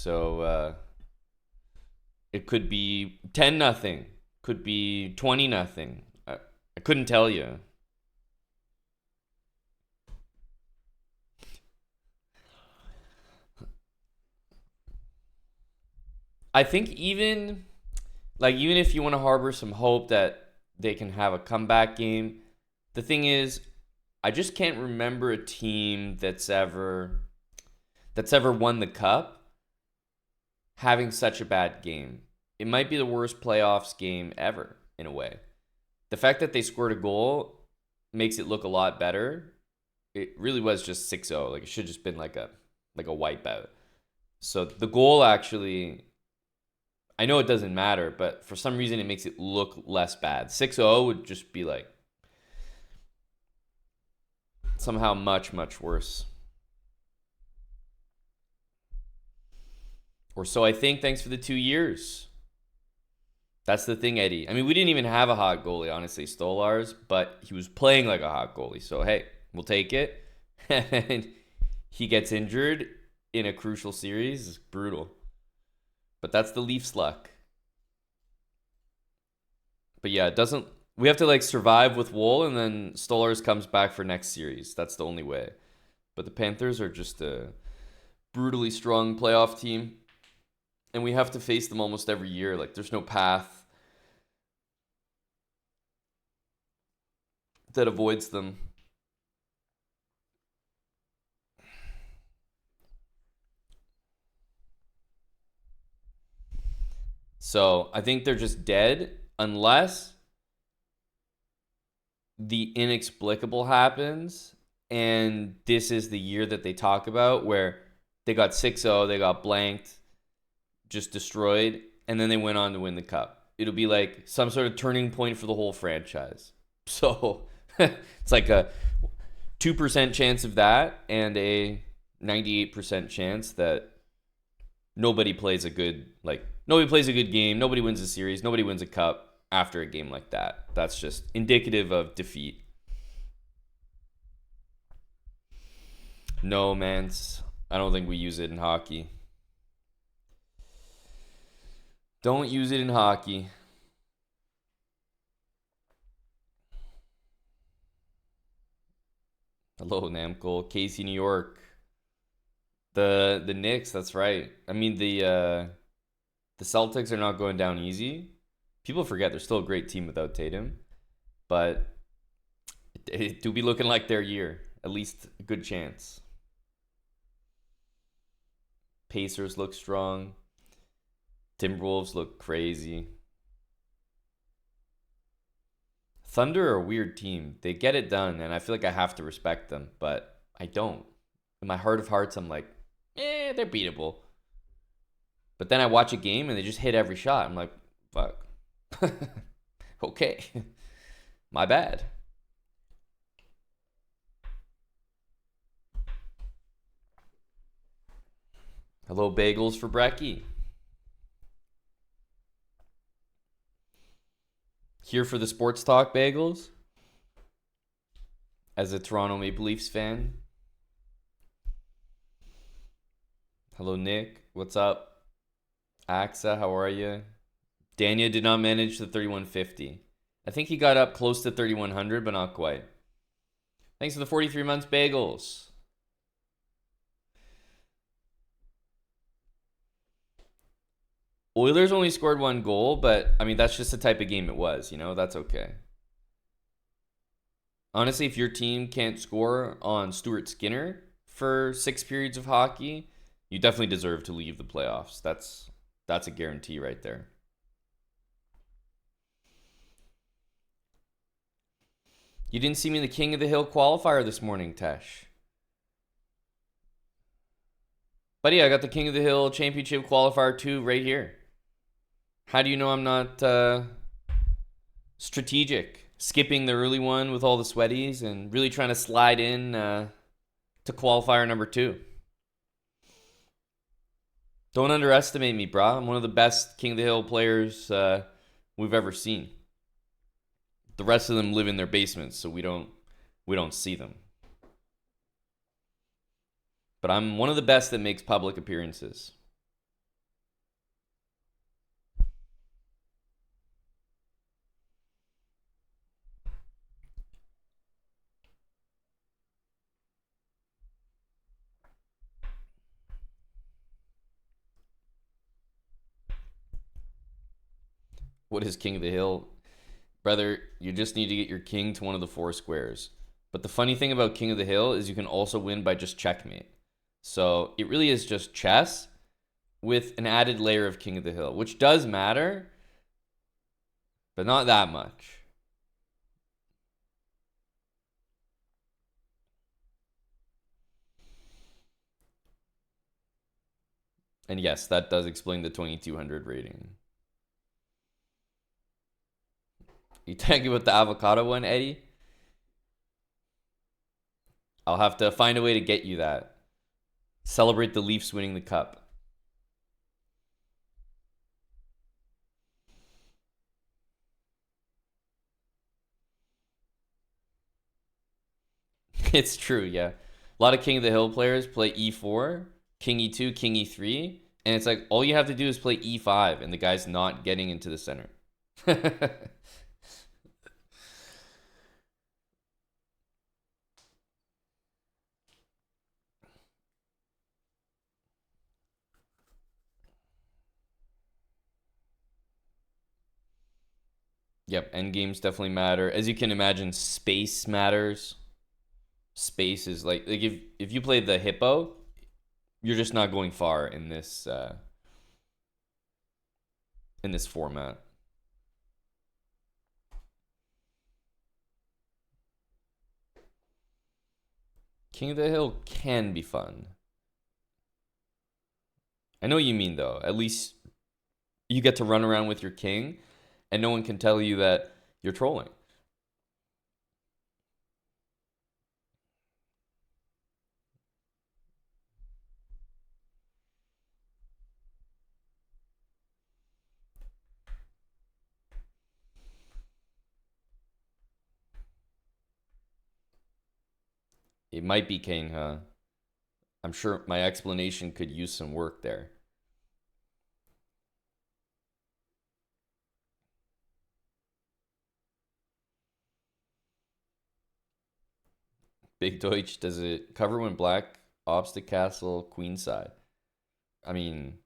So it could be 10-0, could be 20-0. I couldn't tell you. I think even if you want to harbor some hope that they can have a comeback game, the thing is, I just can't remember a team that's ever won the cup having such a bad game. It might be the worst playoffs game ever in a way. The fact that they scored a goal makes it look a lot better. It really was just 6-0. Like it should have just been like a wipeout. So the goal actually, I know it doesn't matter, but for some reason it makes it look less bad. 6-0 would just be like somehow much, much worse. Or so I think, thanks for the 2 years. That's the thing, Eddie. I mean, we didn't even have a hot goalie, honestly, Stolarz, but he was playing like a hot goalie. So, hey, we'll take it. And he gets injured in a crucial series. It's brutal. But that's the Leafs' luck. But yeah, it doesn't. We have to like survive with Wool, and then Stolarz comes back for next series. That's the only way. But the Panthers are just a brutally strong playoff team, and we have to face them almost every year. Like, there's no path that avoids them. So I think they're just dead unless the inexplicable happens, and this is the year that they talk about where they got 6-0, they got blanked, just destroyed, and then they went on to win the cup. It'll be like some sort of turning point for the whole franchise. So it's like a 2% chance of that and a 98% chance that nobody plays a good game, nobody wins a series, nobody wins a cup after a game like that. That's just indicative of defeat. No, man. I don't think we use it in hockey. Don't use it in hockey. Hello, Namco. Casey, New York. The Knicks, that's right. I mean, the Celtics are not going down easy. People forget they're still a great team without Tatum, but it do be looking like their year. At least a good chance. Pacers look strong. Timberwolves look crazy. Thunder are a weird team. They get it done, and I feel like I have to respect them, but I don't. In my heart of hearts, I'm like, they're beatable. But then I watch a game and they just hit every shot. I'm like, fuck. Okay. My bad. Hello, bagels for Brecky. Here for the sports talk, bagels. As a Toronto Maple Leafs fan. Hello, Nick. What's up? Axa, how are you? Dania did not manage the 3150. I think he got up close to 3100, but not quite. Thanks for the 43 months, bagels. Oilers only scored one goal, but I mean, that's just the type of game it was, that's okay. Honestly, if your team can't score on Stuart Skinner for 6 periods of hockey, you definitely deserve to leave the playoffs. That's a guarantee right there. You didn't see me in the King of the Hill qualifier this morning, Tesh. Buddy, I got the King of the Hill Championship qualifier 2 right here. How do you know I'm not strategic? Skipping the early one with all the sweaties and really trying to slide in to qualifier number 2. Don't underestimate me, brah. I'm one of the best King of the Hill players we've ever seen. The rest of them live in their basements, so we don't see them. But I'm one of the best that makes public appearances. What is King of the Hill? Brother, you just need to get your king to one of the 4 squares. But the funny thing about King of the Hill is you can also win by just checkmate. So it really is just chess with an added layer of King of the Hill, which does matter, but not that much. And yes, that does explain the 2200 rating. You talking about the avocado one, Eddie? I'll have to find a way to get you that. Celebrate the Leafs winning the cup. It's true, yeah. A lot of King of the Hill players play e4, King e2, King e3, and it's like all you have to do is play e5, and the guy's not getting into the center. Yep, endgames definitely matter. As you can imagine, space matters. Space is like if you play the hippo, you're just not going far in this format. King of the Hill can be fun. I know what you mean though. At least you get to run around with your king and no one can tell you that you're trolling. It might be king, huh? I'm sure my explanation could use some work there. Big Deutsch, does it cover when black ops the castle queenside? I mean,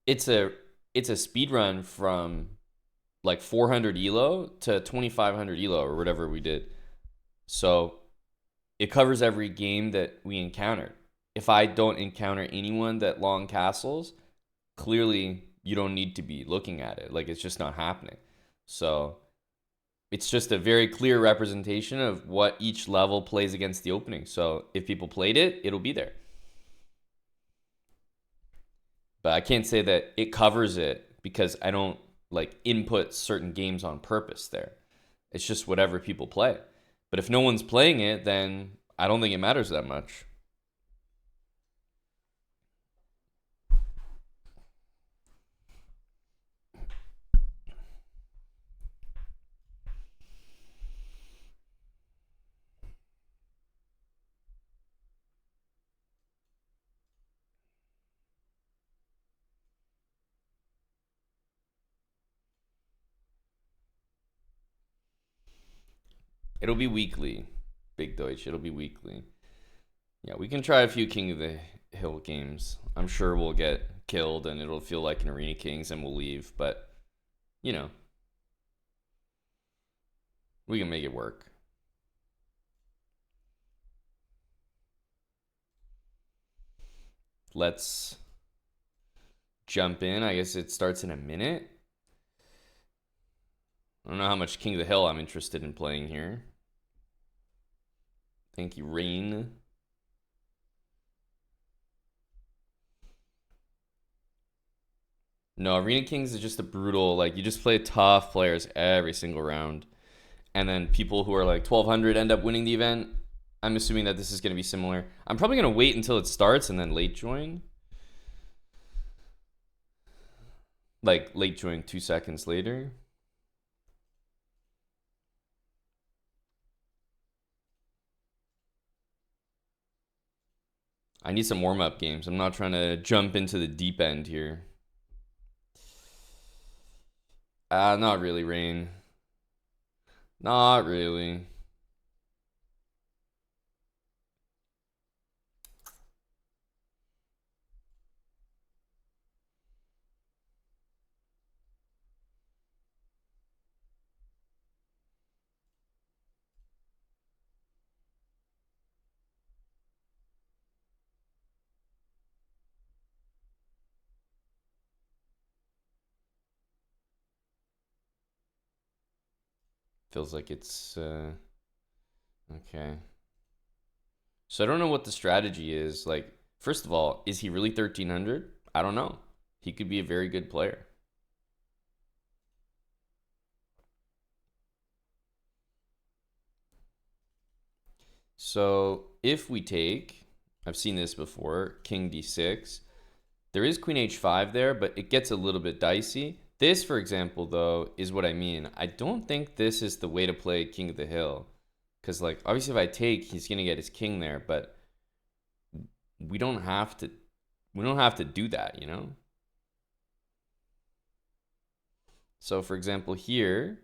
it's a it's a speed run from like 400 elo to 2500 elo or whatever we did. So it covers every game that we encountered. If I don't encounter anyone that long castles, clearly you don't need to be looking at it. Like it's just not happening. So it's just a very clear representation of what each level plays against the opening. So if people played it, it'll be there. But I can't say that it covers it because I don't like input certain games on purpose there. It's just whatever people play. But if no one's playing it, then I don't think it matters that much. It'll be weekly, Big Deutsch. It'll be weekly. Yeah, we can try a few King of the Hill games. I'm sure we'll get killed and it'll feel like an Arena Kings and we'll leave. But, you know, we can make it work. Let's jump in. I guess it starts in a minute. I don't know how much King of the Hill I'm interested in playing here. Thank you, Rain. No, Arena Kings is just a brutal, like, you just play tough players every single round. And then people who are like 1200 end up winning the event. I'm assuming that this is going to be similar. I'm probably going to wait until it starts and then late join. Like, late join 2 seconds later. I need some warm-up games. I'm not trying to jump into the deep end here. Not really, Rain. Not really. Feels like it's okay. So I don't know what the strategy is. Like, first of all, is he really 1300? I don't know. He could be a very good player. So if we take, I've seen this before, king d6. There is queen h5 there, but it gets a little bit dicey. This, for example, though, is what I mean. I don't think this is the way to play king of the hill. Because, like, obviously if I take, he's going to get his king there, but we don't have to do that, you know? So for example here,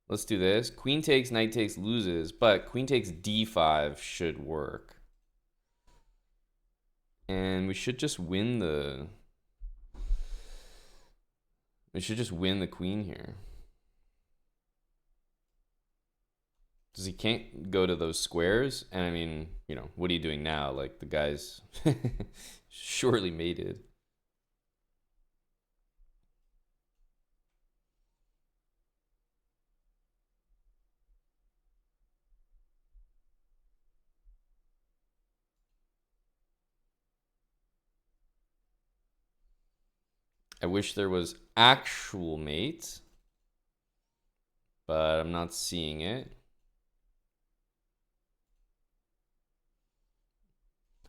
let's do this. Queen takes, knight takes, loses, but queen takes d5 should work. And we should just win the queen here. Because he can't go to those squares. And I mean, you know, what are you doing now? Like, the guy's surely mated. I wish there was actual mate, but I'm not seeing it.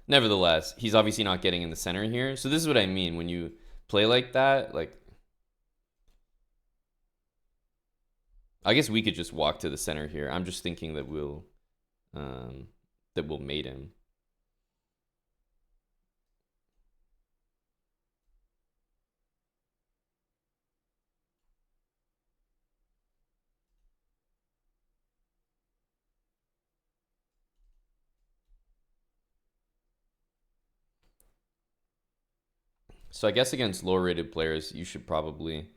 Nevertheless, he's obviously not getting in the center here. So this is what I mean when you play like that. Like, I guess we could just walk to the center here. I'm just thinking that we'll mate him. So I guess against lower rated players, you should probably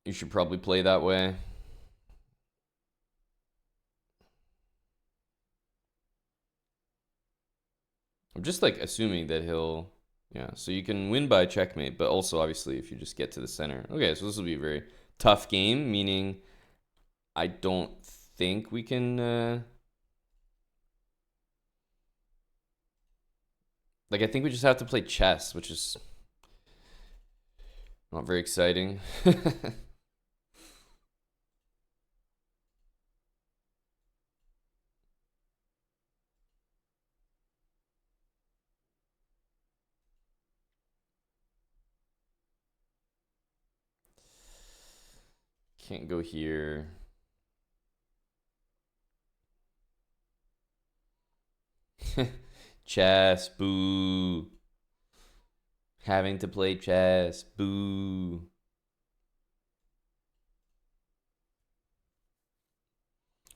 play that way. I'm just like assuming that he'll, yeah, so you can win by checkmate, but also obviously if you just get to the center. Okay, so this will be a very tough game, meaning I don't think we can like, I think we just have to play chess, which is not very exciting. Can't go here. Chess, boo. Having to play chess, boo.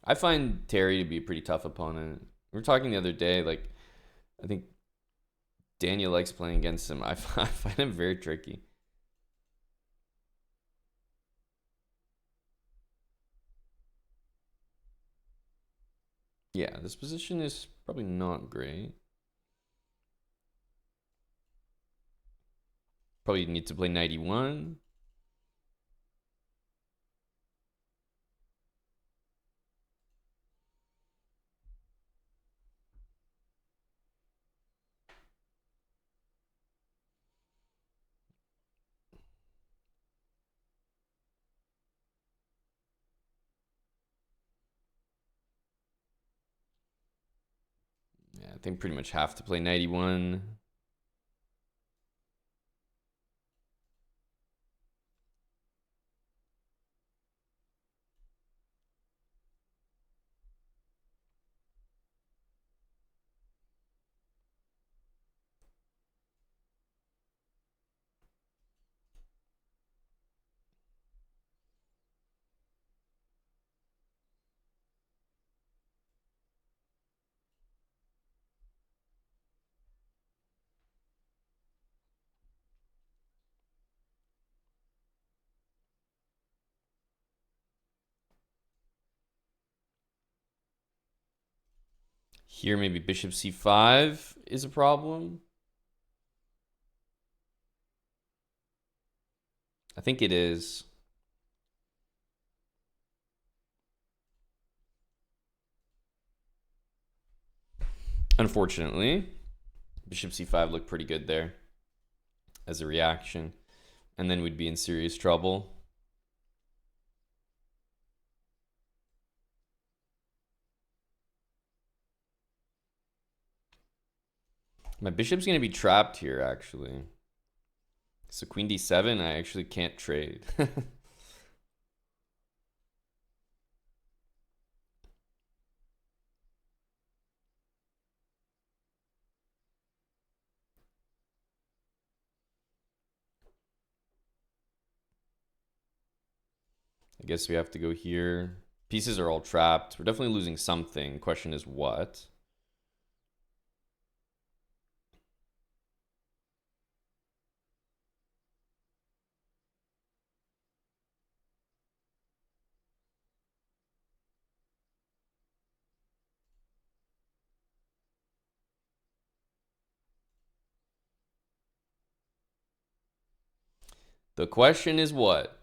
I find Terry to be a pretty tough opponent. We were talking the other day, like, I think Daniel likes playing against him. I find him very tricky. Yeah, this position is probably not great. Probably need to play 91. Yeah, I think pretty much have to play 91. Here, maybe bishop c5 is a problem. I think it is. Unfortunately, bishop c5 looked pretty good there as a reaction, and then we'd be in serious trouble. My bishop's going to be trapped here, actually. So queen d7, I actually can't trade. I guess we have to go here. Pieces are all trapped. We're definitely losing something. Question is what? The question is what?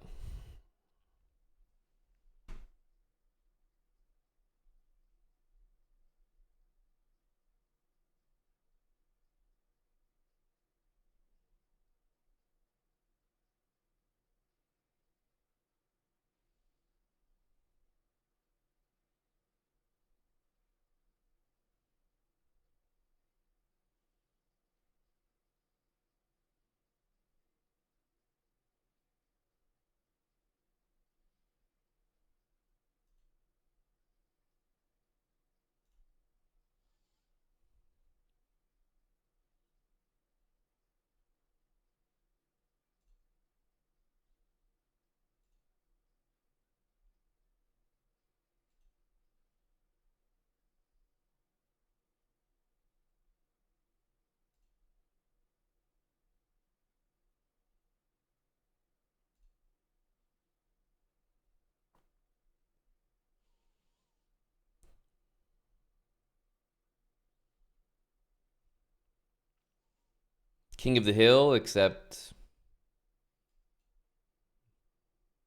King of the hill, except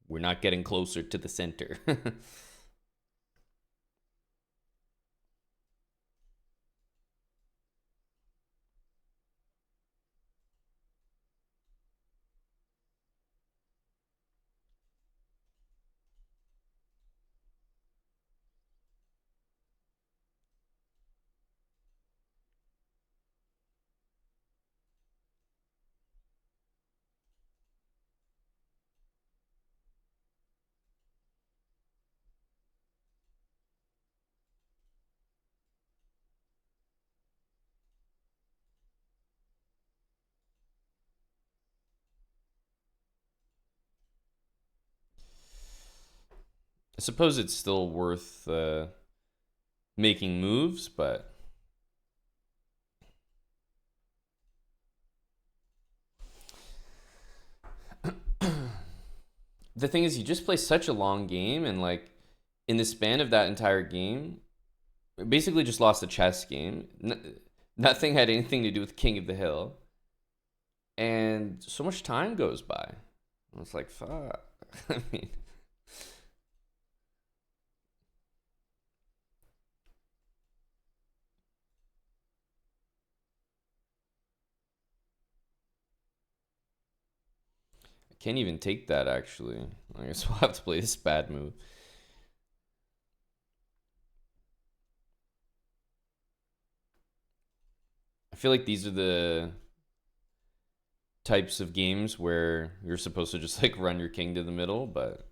we're not getting closer to the center. I suppose it's still worth making moves, but the thing is, you just play such a long game, and like in the span of that entire game, basically just lost a chess game. Nothing had anything to do with King of the Hill, and so much time goes by. It's like fuck. I mean, I can't even take that actually. I guess we'll have to play this bad move. I feel like these are the types of games where you're supposed to just like run your king to the middle, but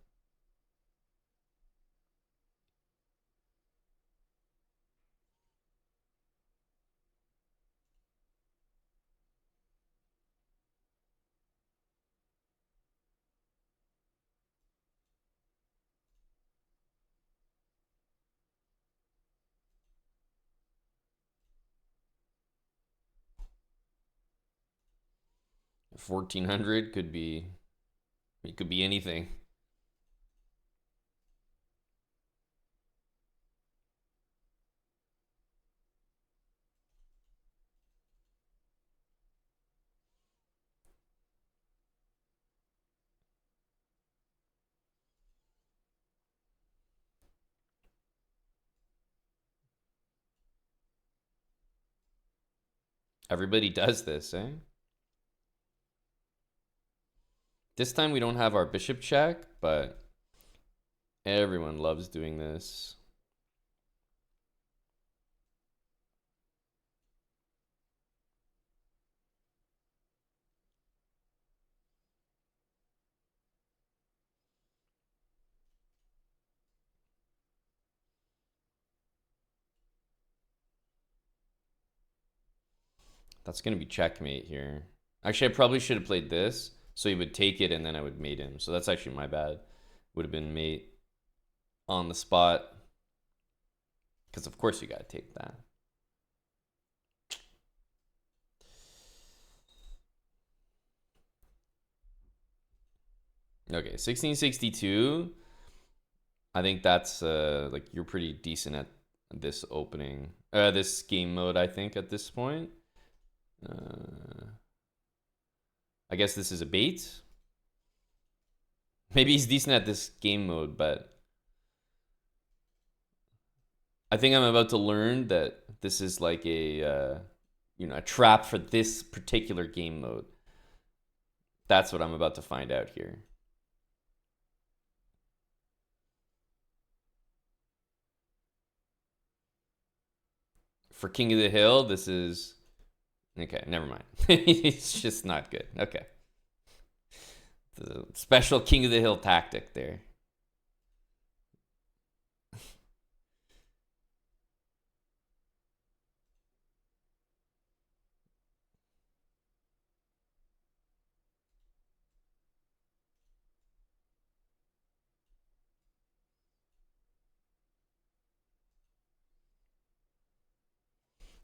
1400 could be, it could be anything. Everybody does this, eh? This time we don't have our bishop check, but everyone loves doing this. That's going to be checkmate here. Actually, I probably should have played this. So he would take it and then I would mate him. So that's actually my bad. Would have been mate on the spot. Because of course you got to take that. Okay, 1662. I think that's like you're pretty decent at this opening. This game mode, I think, at this point. I guess this is a bait. Maybe he's decent at this game mode, but I think I'm about to learn that this is like a a trap for this particular game mode. That's what I'm about to find out here. For King of the Hill, this is okay. Never mind. It's just not good. Okay, the special King of the Hill tactic there.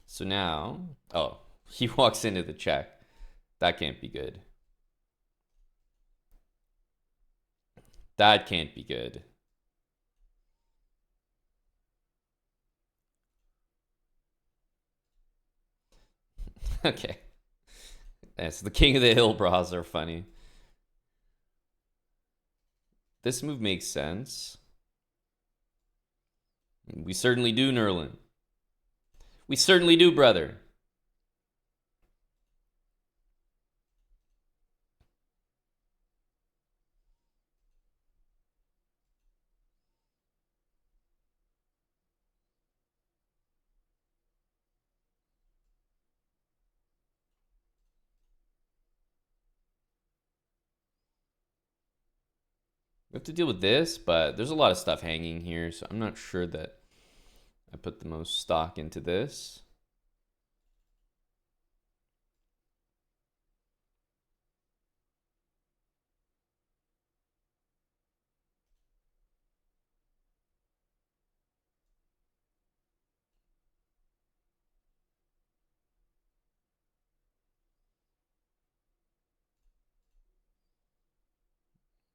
So now, oh, he walks into the check. That can't be good. That can't be good. Okay. Yes, the King of the Hill bras are funny. This move makes sense. We certainly do, Nerlin. We certainly do, brother. We have to deal with this, but there's a lot of stuff hanging here, so I'm not sure that I put the most stock into this.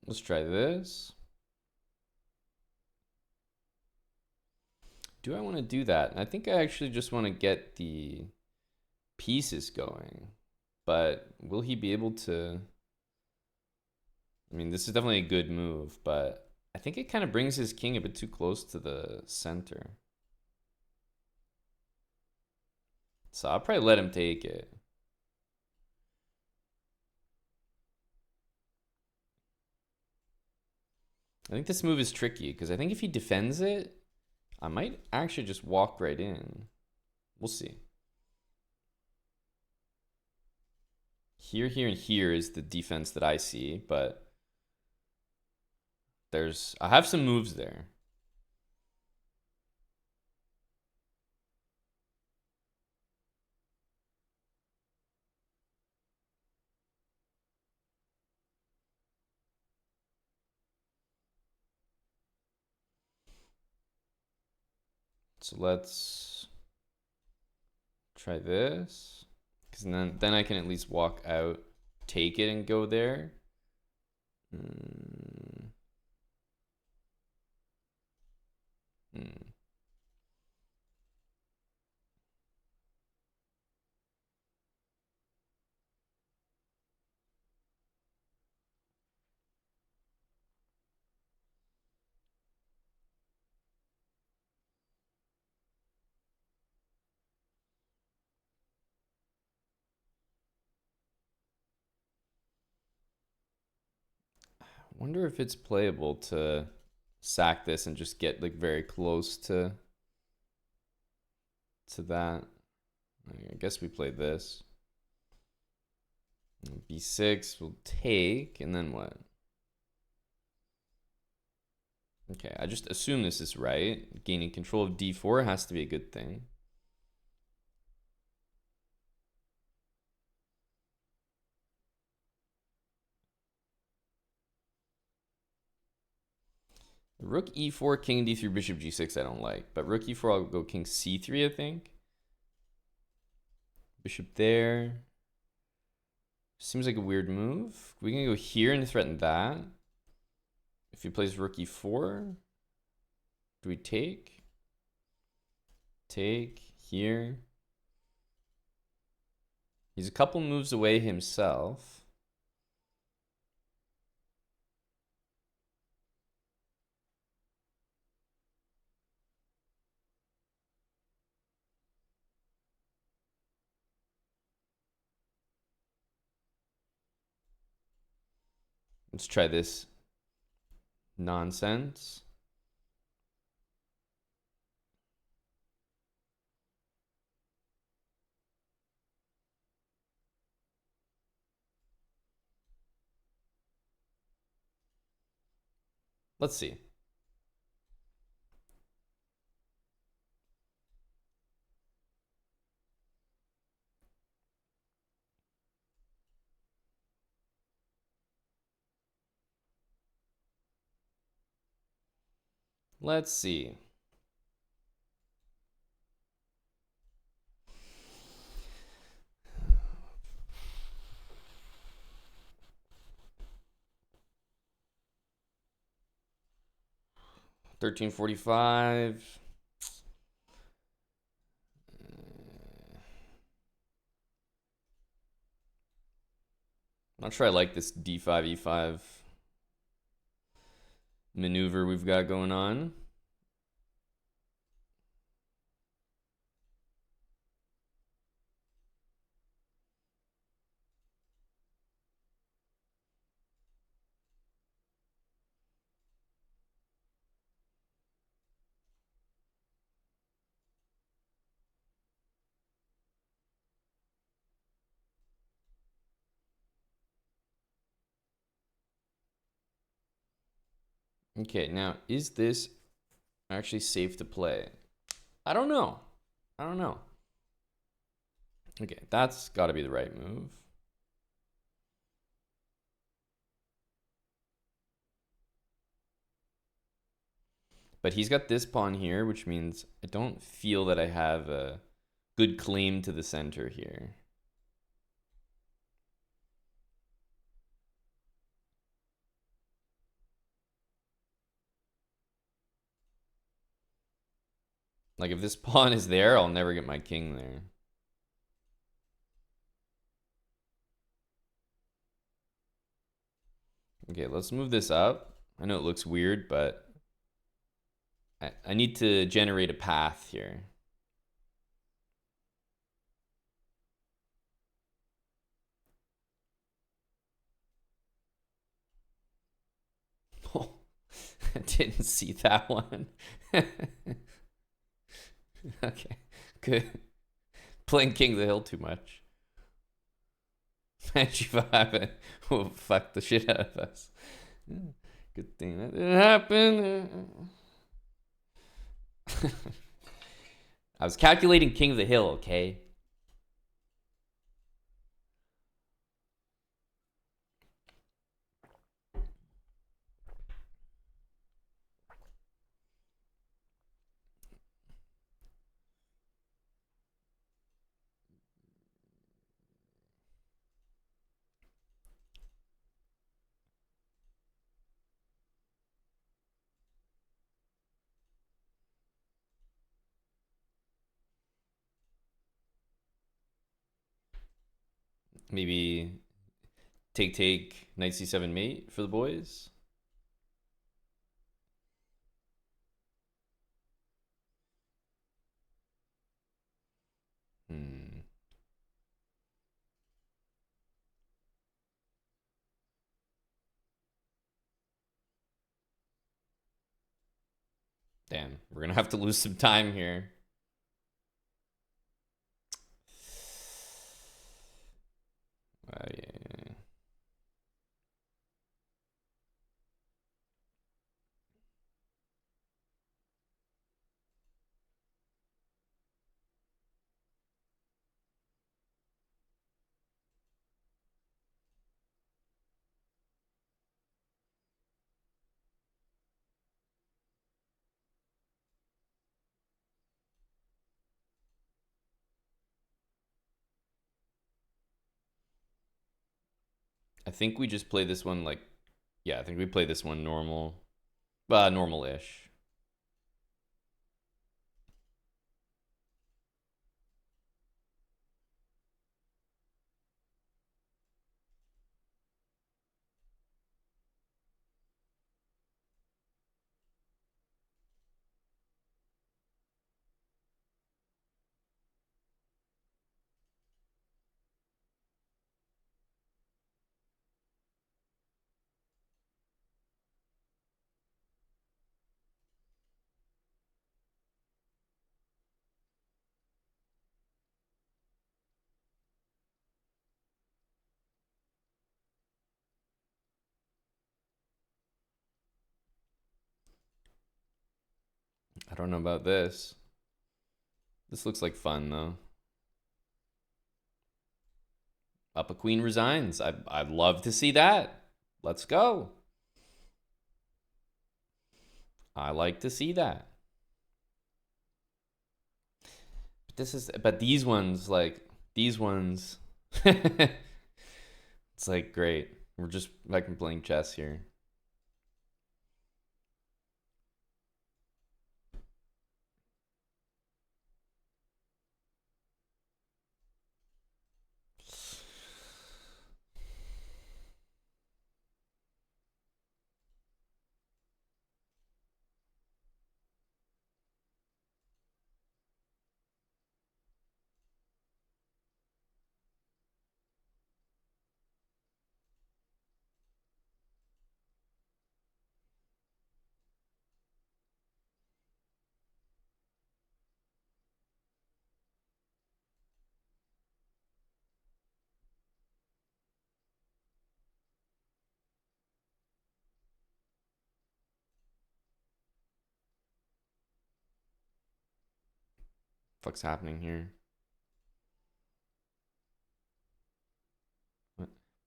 Let's try this. Do I want to do that? I think I actually just want to get the pieces going. But will he be able to? I mean, this is definitely a good move, but I think it kind of brings his king a bit too close to the center. So I'll probably let him take it. I think this move is tricky because I think if he defends it, I might actually just walk right in. We'll see. Here, here, and here is the defense that I see, but I have some moves there. So let's try this. Because then I can at least walk out, take it, and go there. Hmm. wonder if it's playable to sack this and just get like very close to that. I guess we play this. B6 will take, and then what? Okay, I just assume this is right. Gaining control of d4 has to be a good thing. Rook e4, king d3, bishop g6 I don't like. But rook e4, I'll go king c3, I think. Bishop there. Seems like a weird move. We can go here and threaten that. If he plays rook e4, do we take? Take here. He's a couple moves away himself. Let's try this nonsense. Let's see. Let's see. $13.45. Not sure I like this d5 e5 maneuver we've got going on. Okay, now is this actually safe to play? I don't know. I don't know. Okay, that's got to be the right move. But he's got this pawn here, which means I don't feel that I have a good claim to the center here. Like if this pawn is there, I'll never get my king there. Okay, let's move this up. I know it looks weird, but I need to generate a path here. Oh, I didn't see that one. Okay, good. Playing King of the Hill too much. G5 will fuck the shit out of us. Good thing that didn't happen. I was calculating King of the Hill, okay? Maybe take knight c7 mate for the boys. Damn, we're gonna have to lose some time here. Yeah. I think we just play this one like, yeah, I think we play this one normal, normal-ish. I don't know about this. This looks like fun though. Up a queen resigns. I'd love to see that. Let's go. I like to see that. But these ones, like, these ones, it's like great. We're just like playing chess here. Fuck's happening here?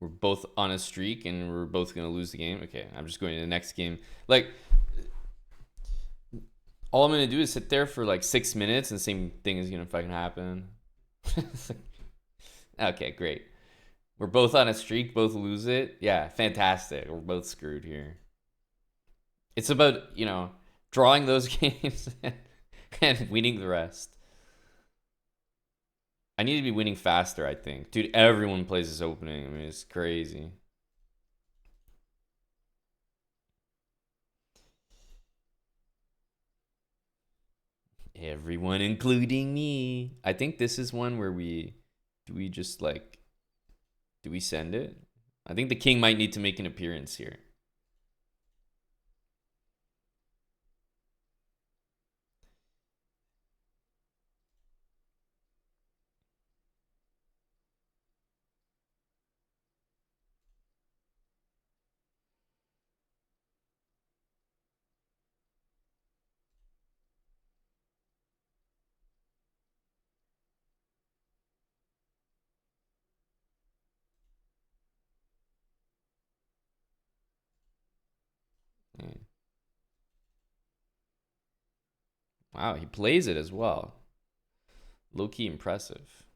We're both on a streak and we're both gonna lose the game. Okay, I'm just going to the next game. Like, all I'm gonna do is sit there for like 6 minutes and the same thing is gonna fucking happen. Okay, great. We're both on a streak, both lose it. Yeah, fantastic. We're both screwed here. It's about, drawing those games and winning the rest. I need to be winning faster, I think. Dude, everyone plays this opening. I mean, it's crazy. Everyone, including me. I think this is one where do we just like, do we send it? I think the king might need to make an appearance here. Yeah. Wow, he plays it as well. Low-key impressive.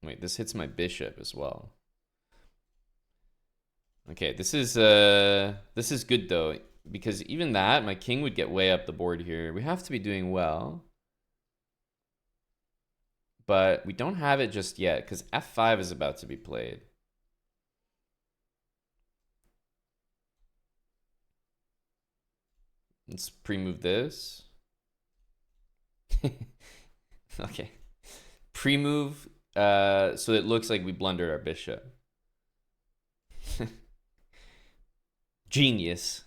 Wait, this hits my bishop as well. Okay, this is good though, because even that, my king would get way up the board here. We have to be doing well. But we don't have it just yet, because f5 is about to be played. Let's pre-move this. Okay. Pre-move, so it looks like we blundered our bishop. Genius.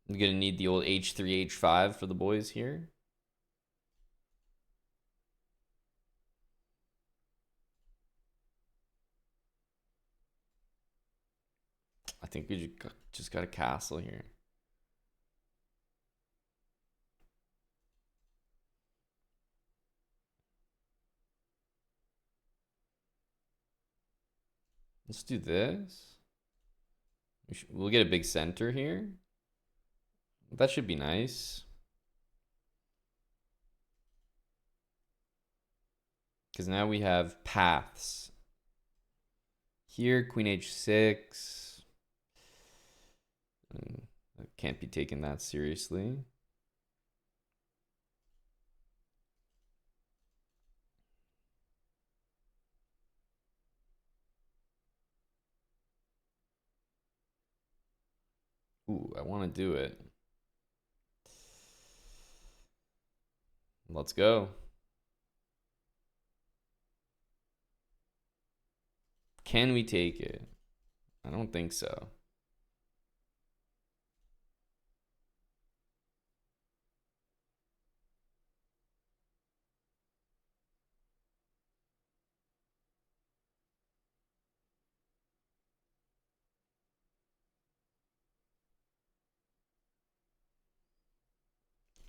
I'm gonna need the old H3, H5 for the boys here. I think we just got a castle here. Let's do this. We'll get a big center here. That should be nice. Because now we have paths. Here, queen h6. I can't be taken that seriously. Ooh, I want to do it. Let's go. Can we take it? I don't think so.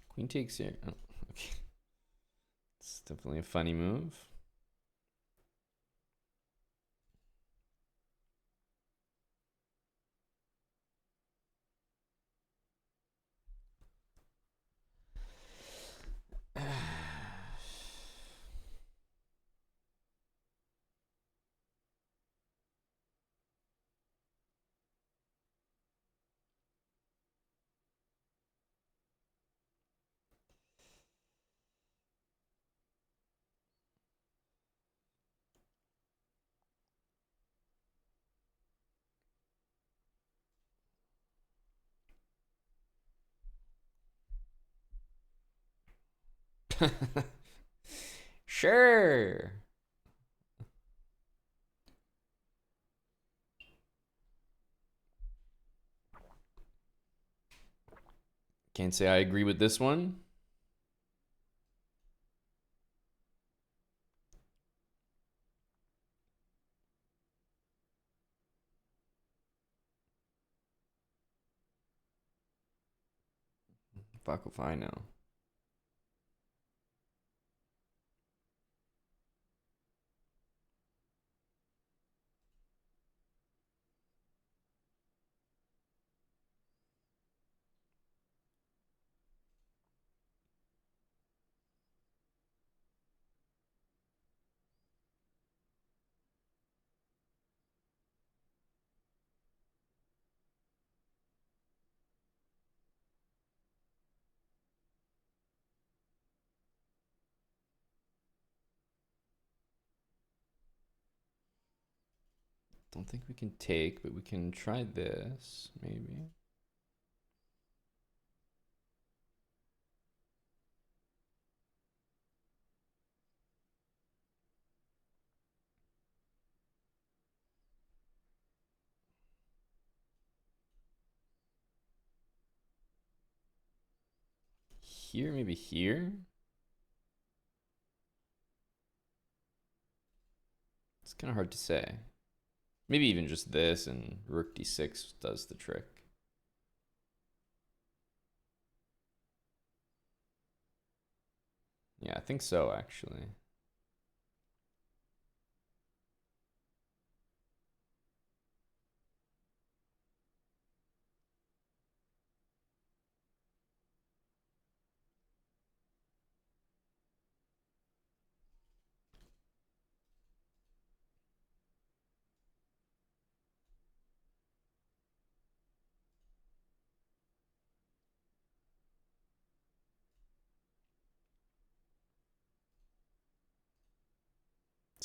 Queen takes here. Oh, okay. It's definitely a funny move. Sure. Can't say I agree with this one. Fuck if I know. Don't think we can take, but we can try this, maybe. Here, maybe here? It's kind of hard to say. Maybe even just this and rook d6 does the trick. Yeah, I think so, actually.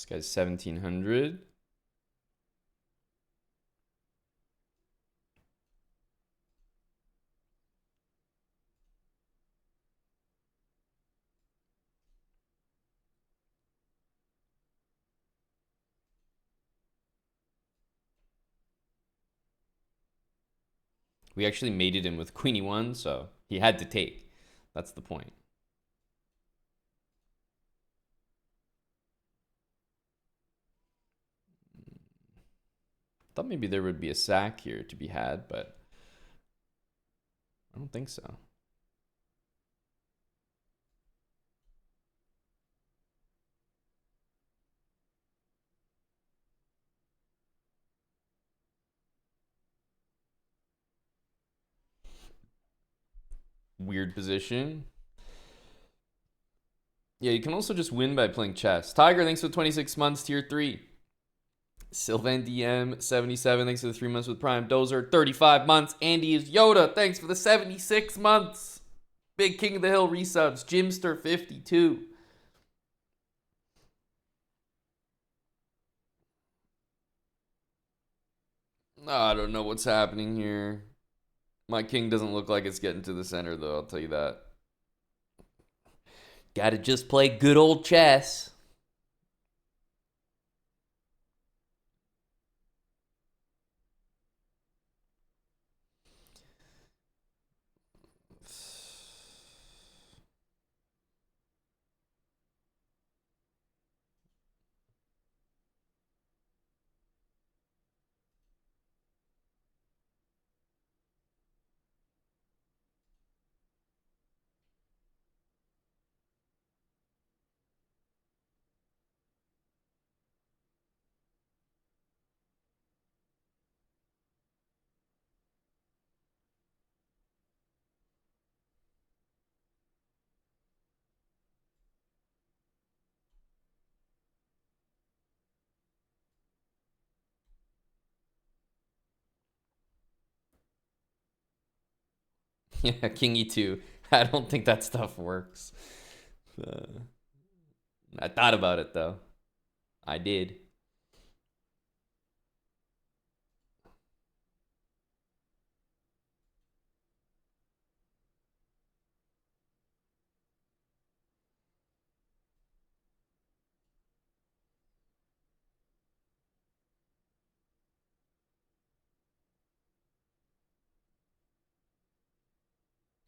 This guy's 1700. We actually mated him with Queen E1, so he had to take. That's the point. Thought maybe there would be a sack here to be had, but I don't think so. Weird position. Yeah, you can also just win by playing chess. Tiger, thanks for 26 months, tier 3. Sylvain DM, 77, thanks for the 3 months with Prime. Dozer, 35 months. Andy is Yoda, thanks for the 76 months. Big King of the Hill resubs. Jimster, 52. I don't know what's happening here. My king doesn't look like it's getting to the center, though, I'll tell you that. Gotta just play good old chess. Yeah, King E2. I don't think that stuff works. Uh, I thought about it, though. I did.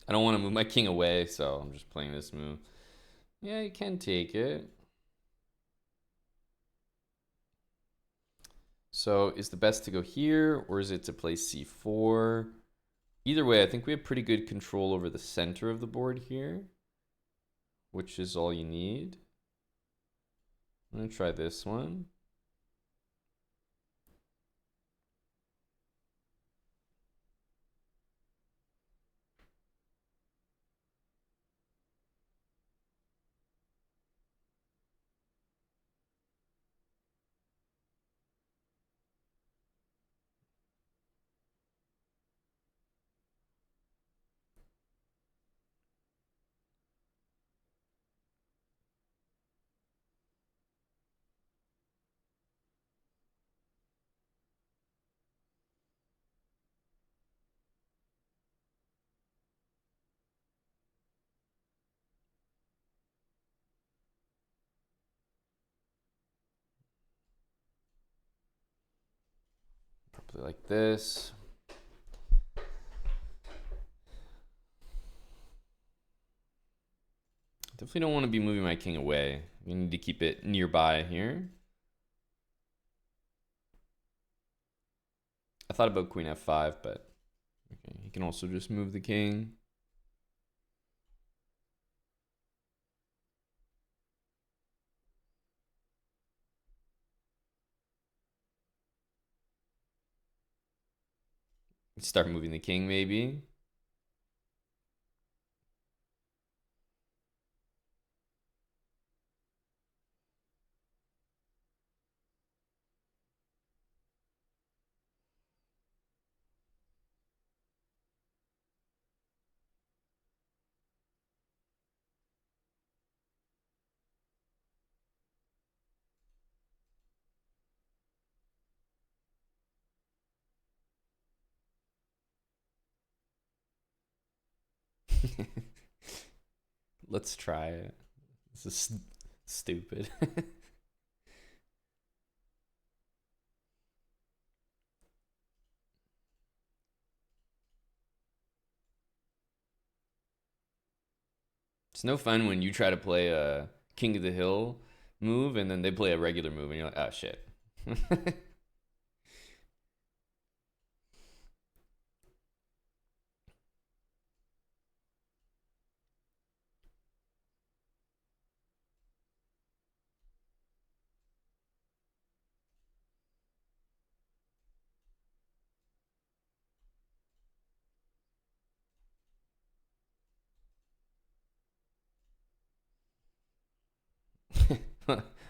I don't want to move my king away, so I'm just playing this move. Yeah, you can take it. So is the best to go here, or is it to play c4? Either way, I think we have pretty good control over the center of the board here, which is all you need. I'm going to try this one. Probably like this. Definitely don't want to be moving my king away. We need to keep it nearby here. I thought about queen f5, but okay, he can also just move the king. Start moving the king, maybe. Let's try it. This is stupid. It's no fun when you try to play a King of the Hill move and then they play a regular move and you're like, oh shit.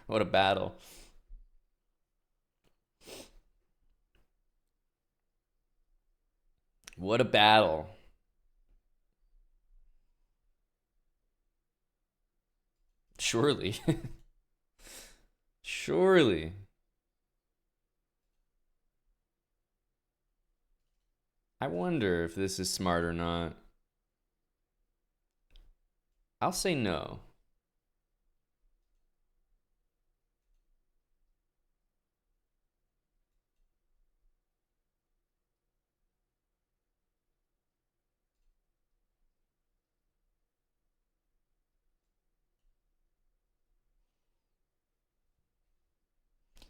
What a battle. What a battle. Surely. Surely. I wonder if this is smart or not. I'll say no.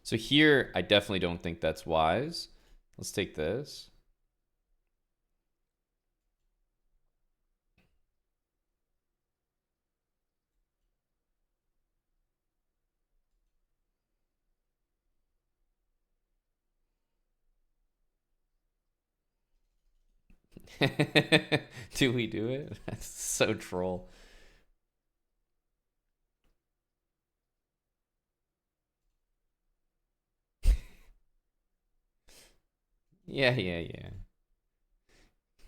So here, I definitely don't think that's wise. Let's take this. Do we do it? That's so troll. Yeah, yeah, yeah.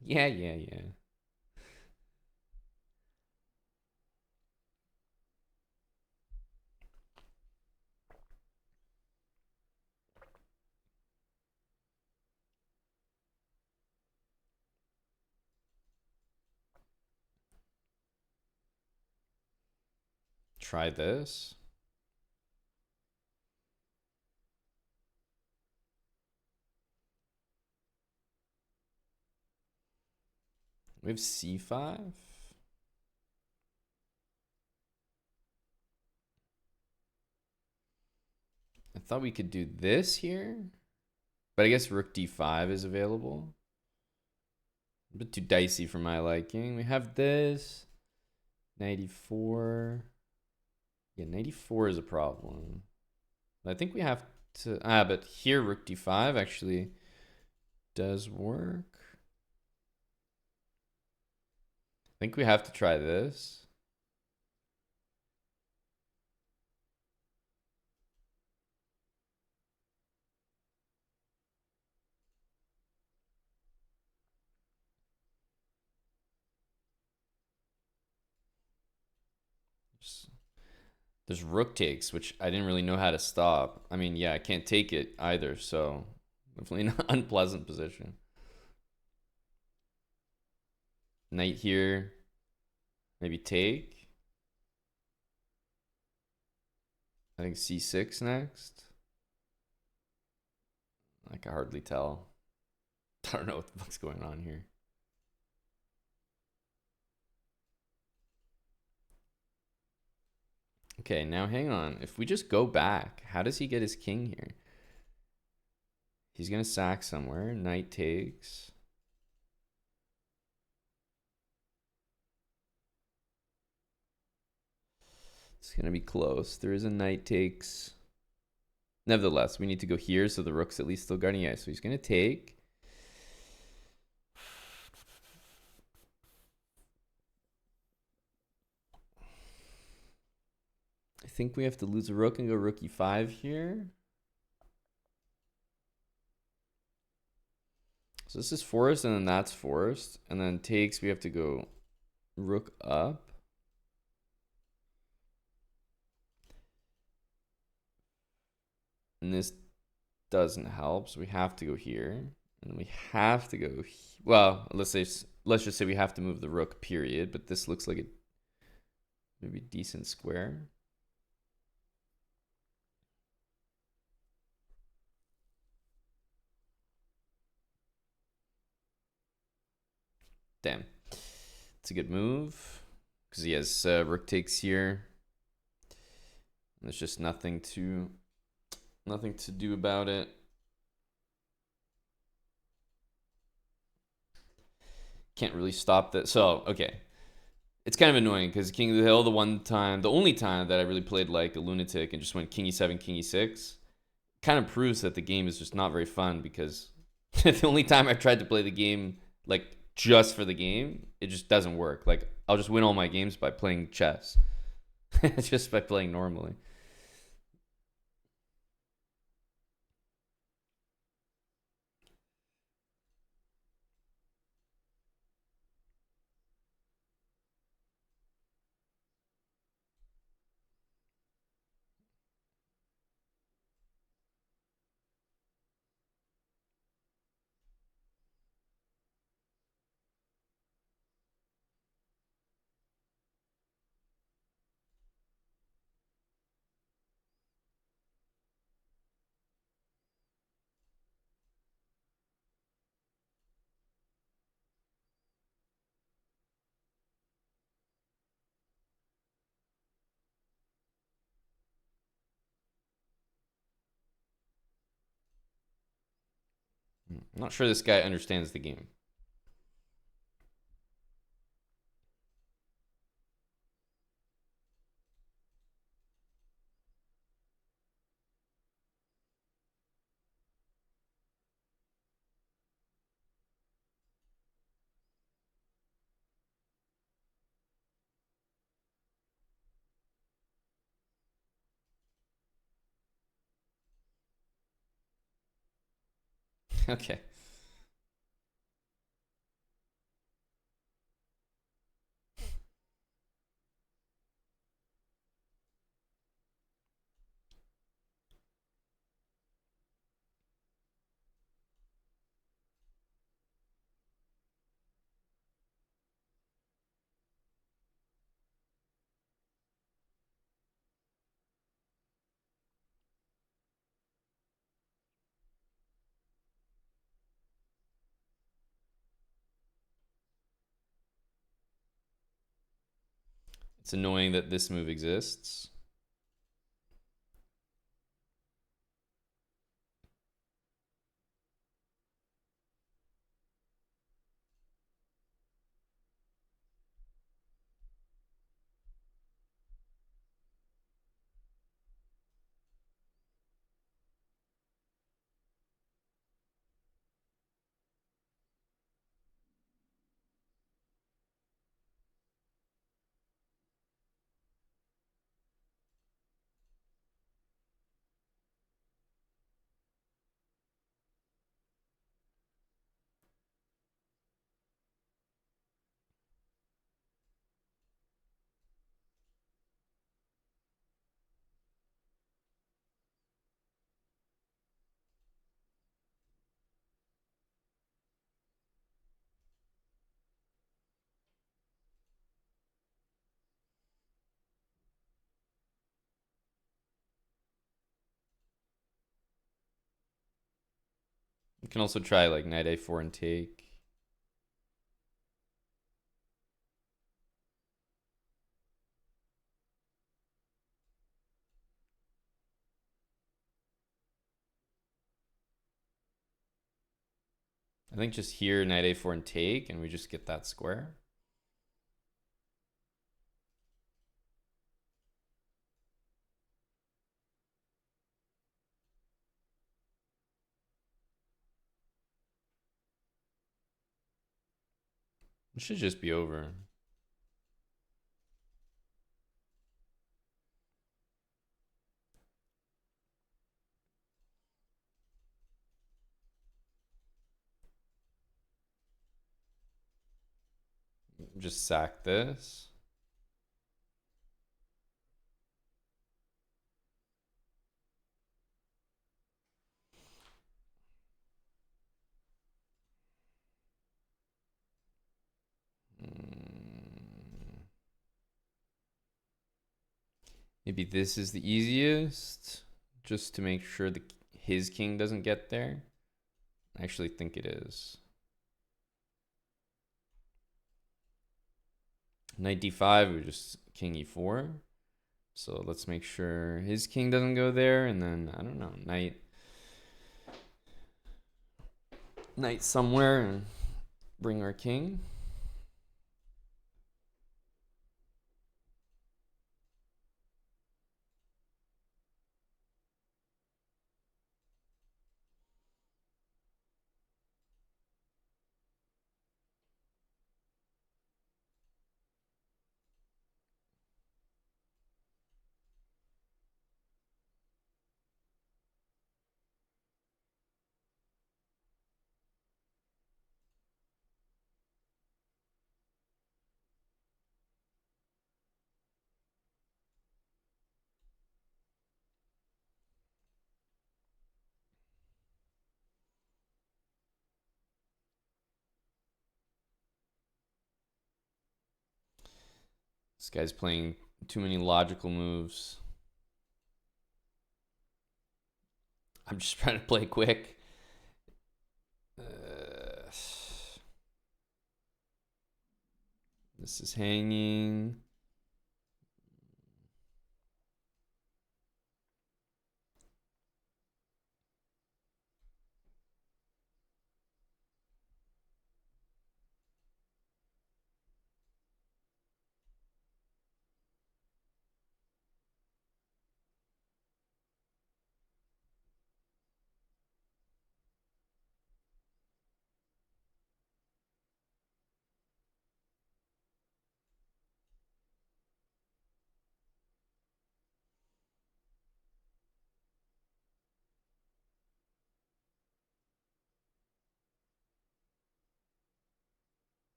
Yeah, yeah, yeah. Try this. We have c5. I thought we could do this here, but I guess rook d5 is available. A bit too dicey for my liking. We have this. 94. Yeah, 94 is a problem. I think we have to... but here rook d5 actually does work. I think we have to try this. There's rook takes, which I didn't really know how to stop. I mean, yeah, I can't take it either, so definitely an unpleasant position. Knight here, maybe take. I think c6 next. I can hardly tell. I don't know what the fuck's going on here. Okay, now hang on. If we just go back, how does he get his king here? He's going to sack somewhere. Knight takes. It's going to be close. There is a knight takes. Nevertheless, we need to go here, so the rook's at least still guarding. Yeah, so he's going to take. I think we have to lose a rook and go rook e5 here. So this is forced, and then that's forced. And then takes, we have to go rook up. And this doesn't help, so we have to go here. And we have to go. Well, let's just say we have to move the rook. Period. But this looks like a maybe decent square. Damn, it's a good move because he has rook takes here. And there's just nothing to do about it. Can't really stop that. So okay, it's kind of annoying because King of the Hill, the only time that I really played like a lunatic and just went King E7, King E6, kind of proves that the game is just not very fun because the only time I tried to play the game like just for the game, it just doesn't work. Like I'll just win all my games by playing chess, just by playing normally. I'm not sure this guy understands the game. Okay. It's annoying that this move exists. You can also try like knight a4 and take. I think just here knight a4 and take, and we just get that square. It should just be over. Just sack this. Maybe this is the easiest, just to make sure his king doesn't get there. I actually think it is. Knight d5, we just king e4. So let's make sure his king doesn't go there, and then I don't know, knight somewhere and bring our king. This guy's playing too many logical moves. I'm just trying to play quick. This is hanging.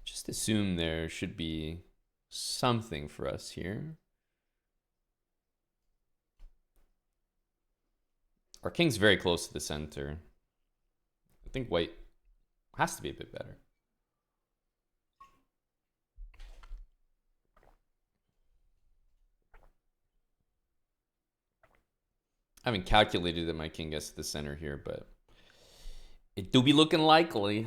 Just assume there should be something for us here. Our king's very close to the center. I think white has to be a bit better. I haven't calculated that my king gets to the center here, but it do be looking likely.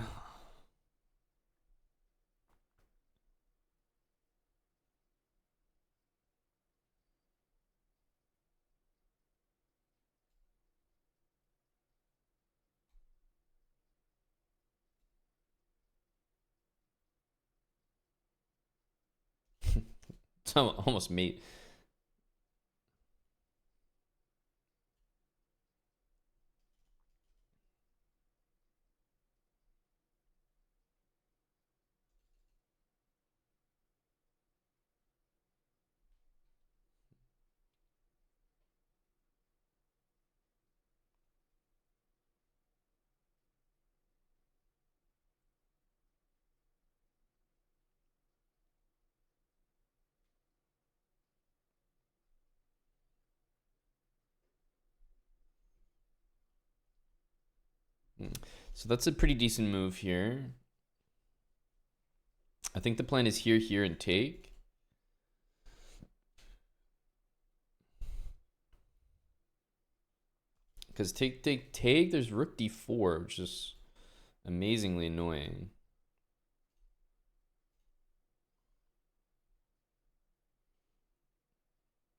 It's almost mate. So that's a pretty decent move here. I think the plan is here, here, and take. Because take, take, take, there's rook d4, which is amazingly annoying.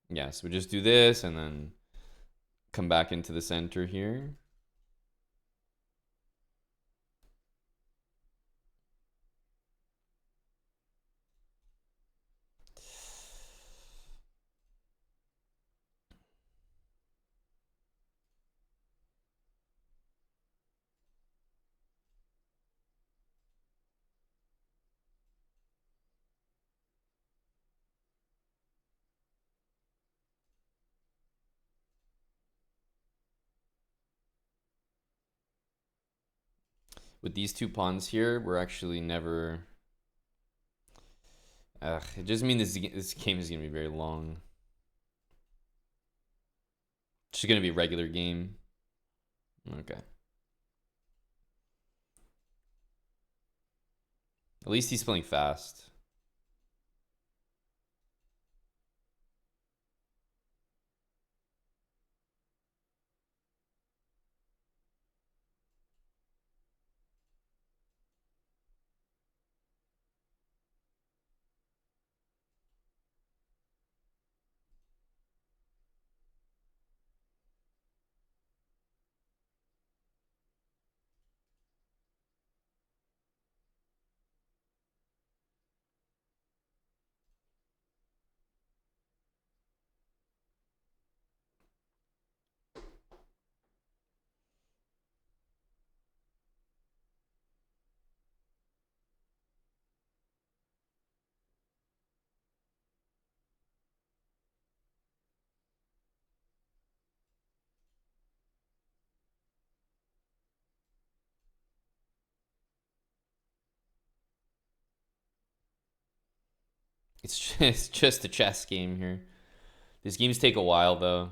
Yeah, so we just do this and then come back into the center here. with these two pawns here, we're actually never. It just means this game is gonna be very long. It's just gonna be a regular game. Okay. At least he's playing fast. It's just a chess game here. These games take a while though.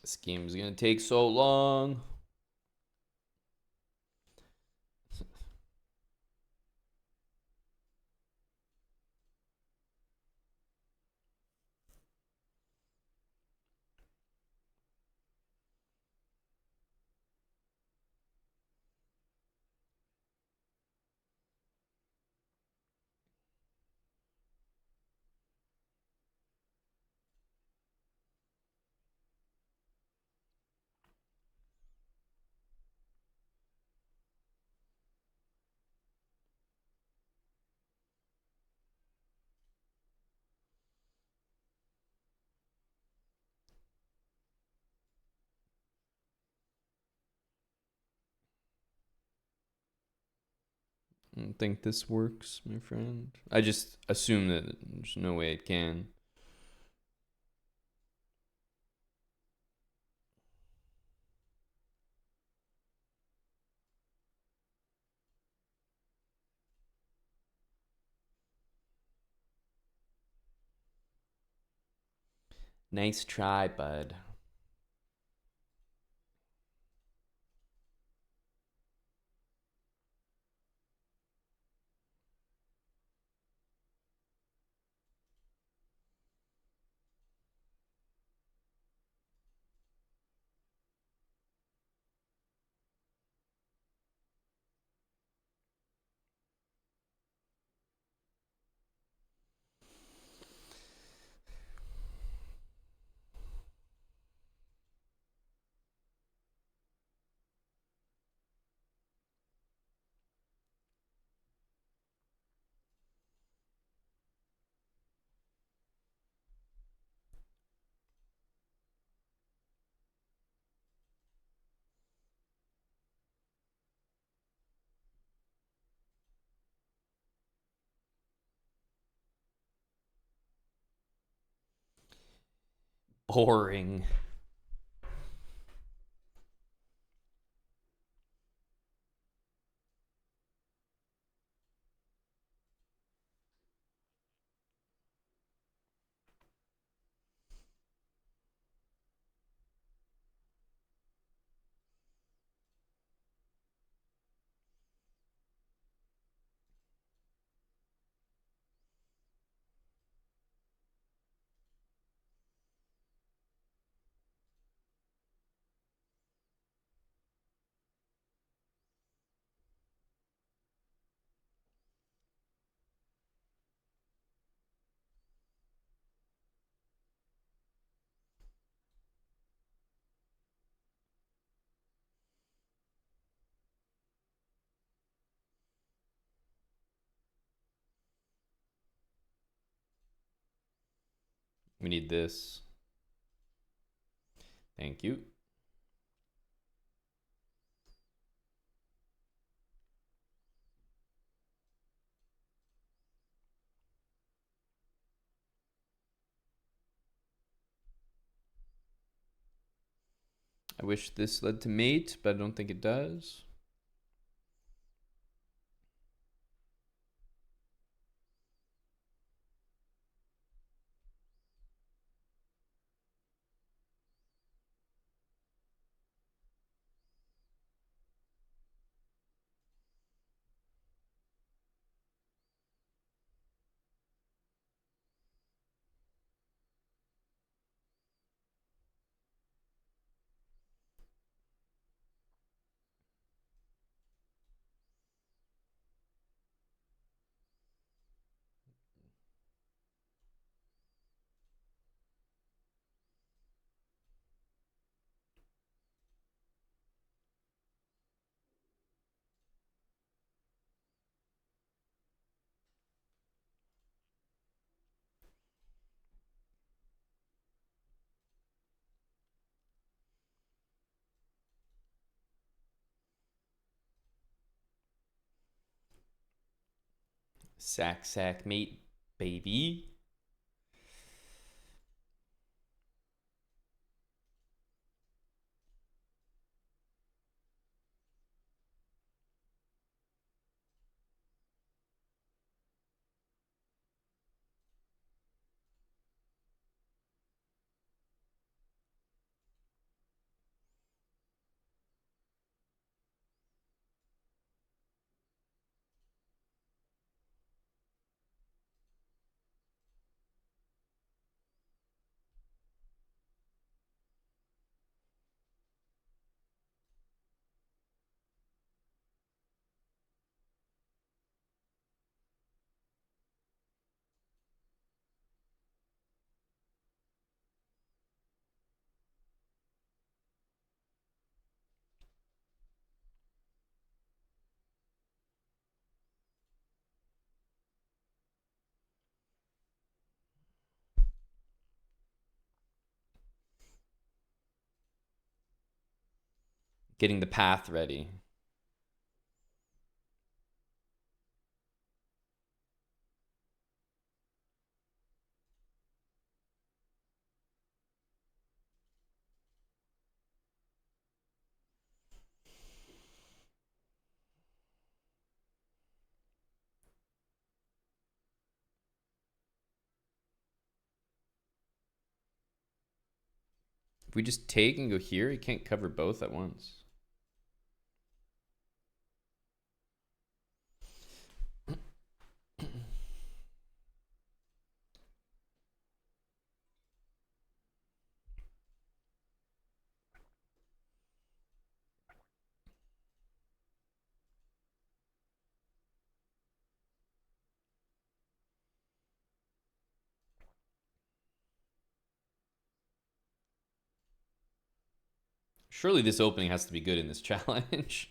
This game is gonna take so long. I don't think this works, my friend. I just assume that there's no way it can. Nice try, bud. Boring. We need this. Thank you. I wish this led to mate, but I don't think it does. Sack, sack, mate, baby. Getting the path ready. If we just take and go here, you can't cover both at once. Surely this opening has to be good in this challenge.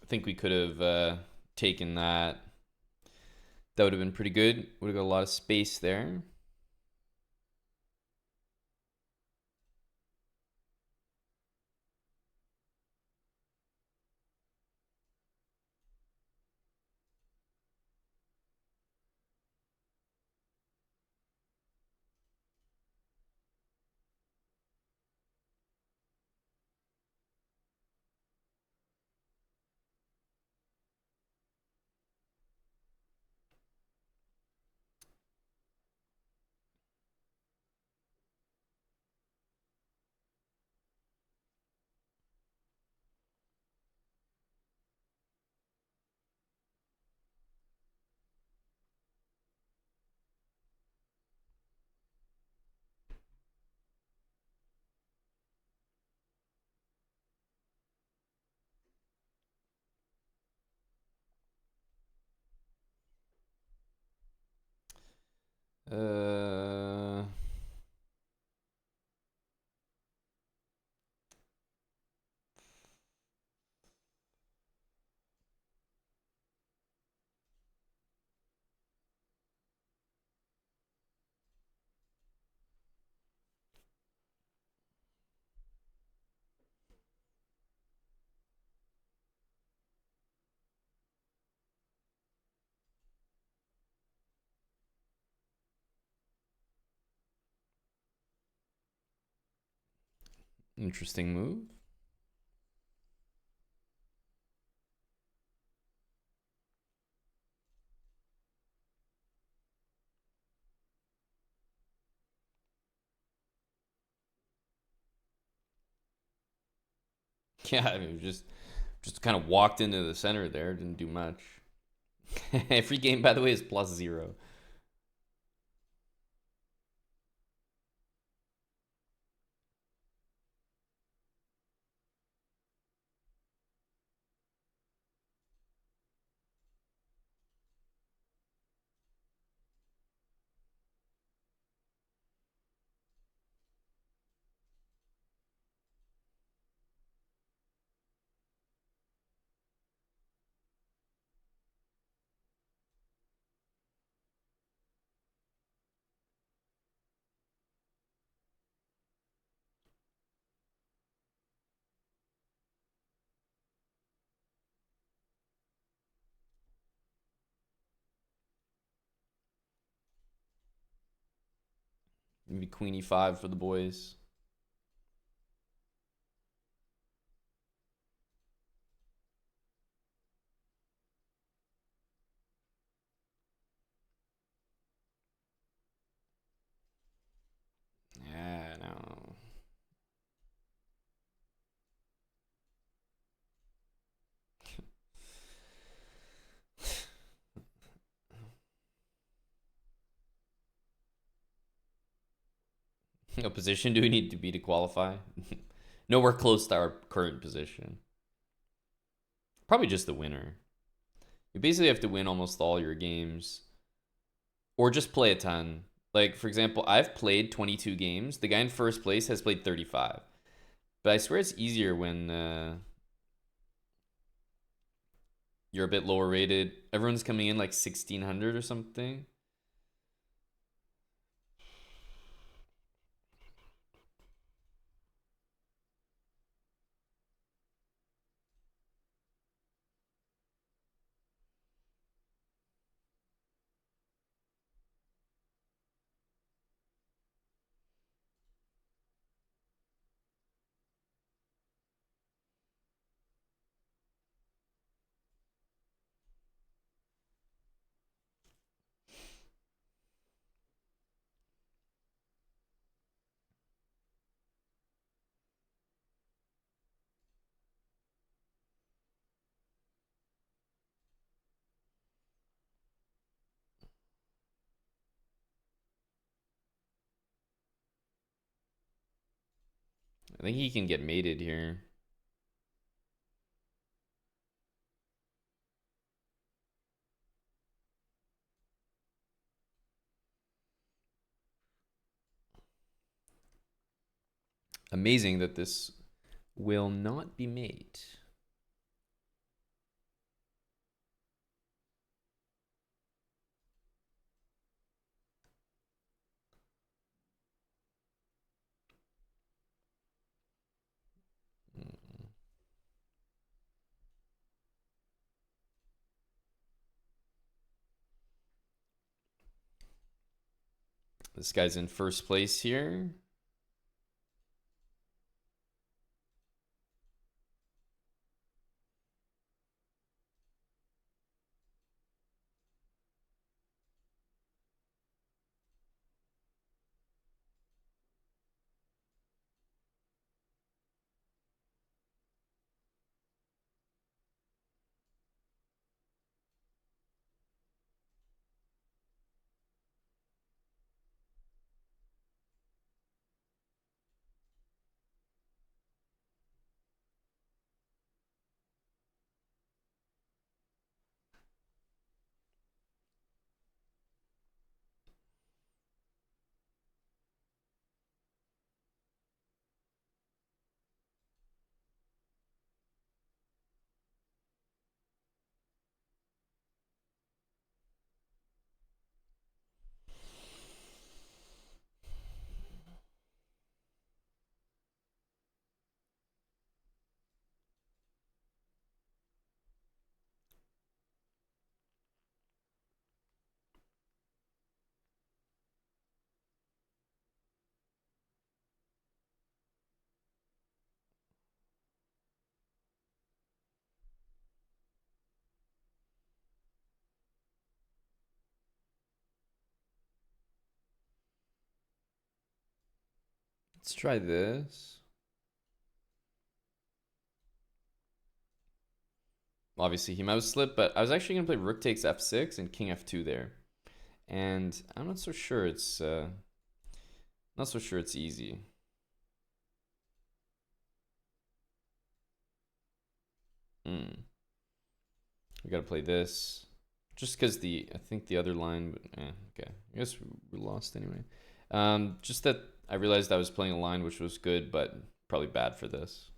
I think we could have taken that. That would have been pretty good. Would have got a lot of space there. Uh, Interesting move. Yeah, I mean, just kind of walked into the center there. Didn't do much. Every game, by the way, is +0. Maybe Queen E5 for the boys. Yeah, no. What position do we need to be to qualify? Nowhere close to our current position. Probably just the winner. You basically have to win almost all your games, or just play a ton. Like, for example, I've played 22 games. The guy in first place has played 35. But I swear it's easier when you're a bit lower rated. Everyone's coming in like 1600 or something. I think he can get mated here. Amazing that this will not be made. This guy's in first place here. Let's try this. Obviously, he mouse slip, but I was actually going to play rook takes f6 and king f2 there. And I'm not so sure it's easy. We got to play this. Just because I think the other line, but okay. I guess we lost anyway. Just that I realized I was playing a line which was good, but probably bad for this.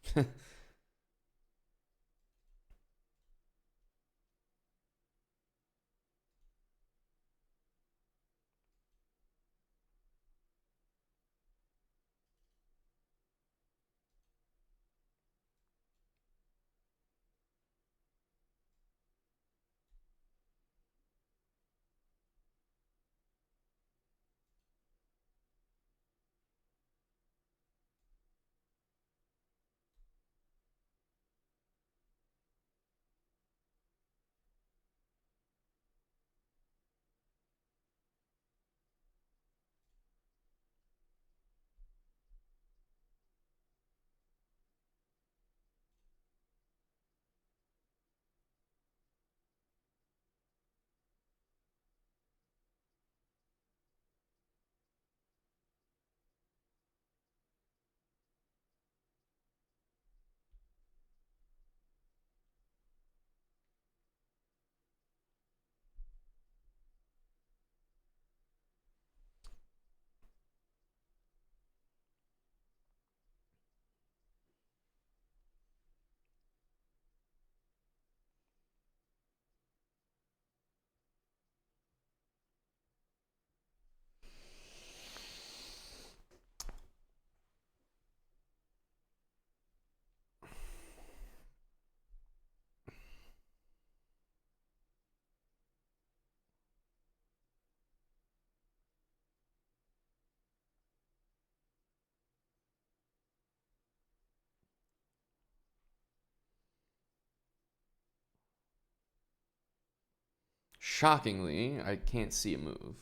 Shockingly, I can't see a move.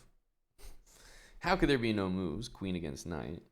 How could there be no moves? Queen against knight.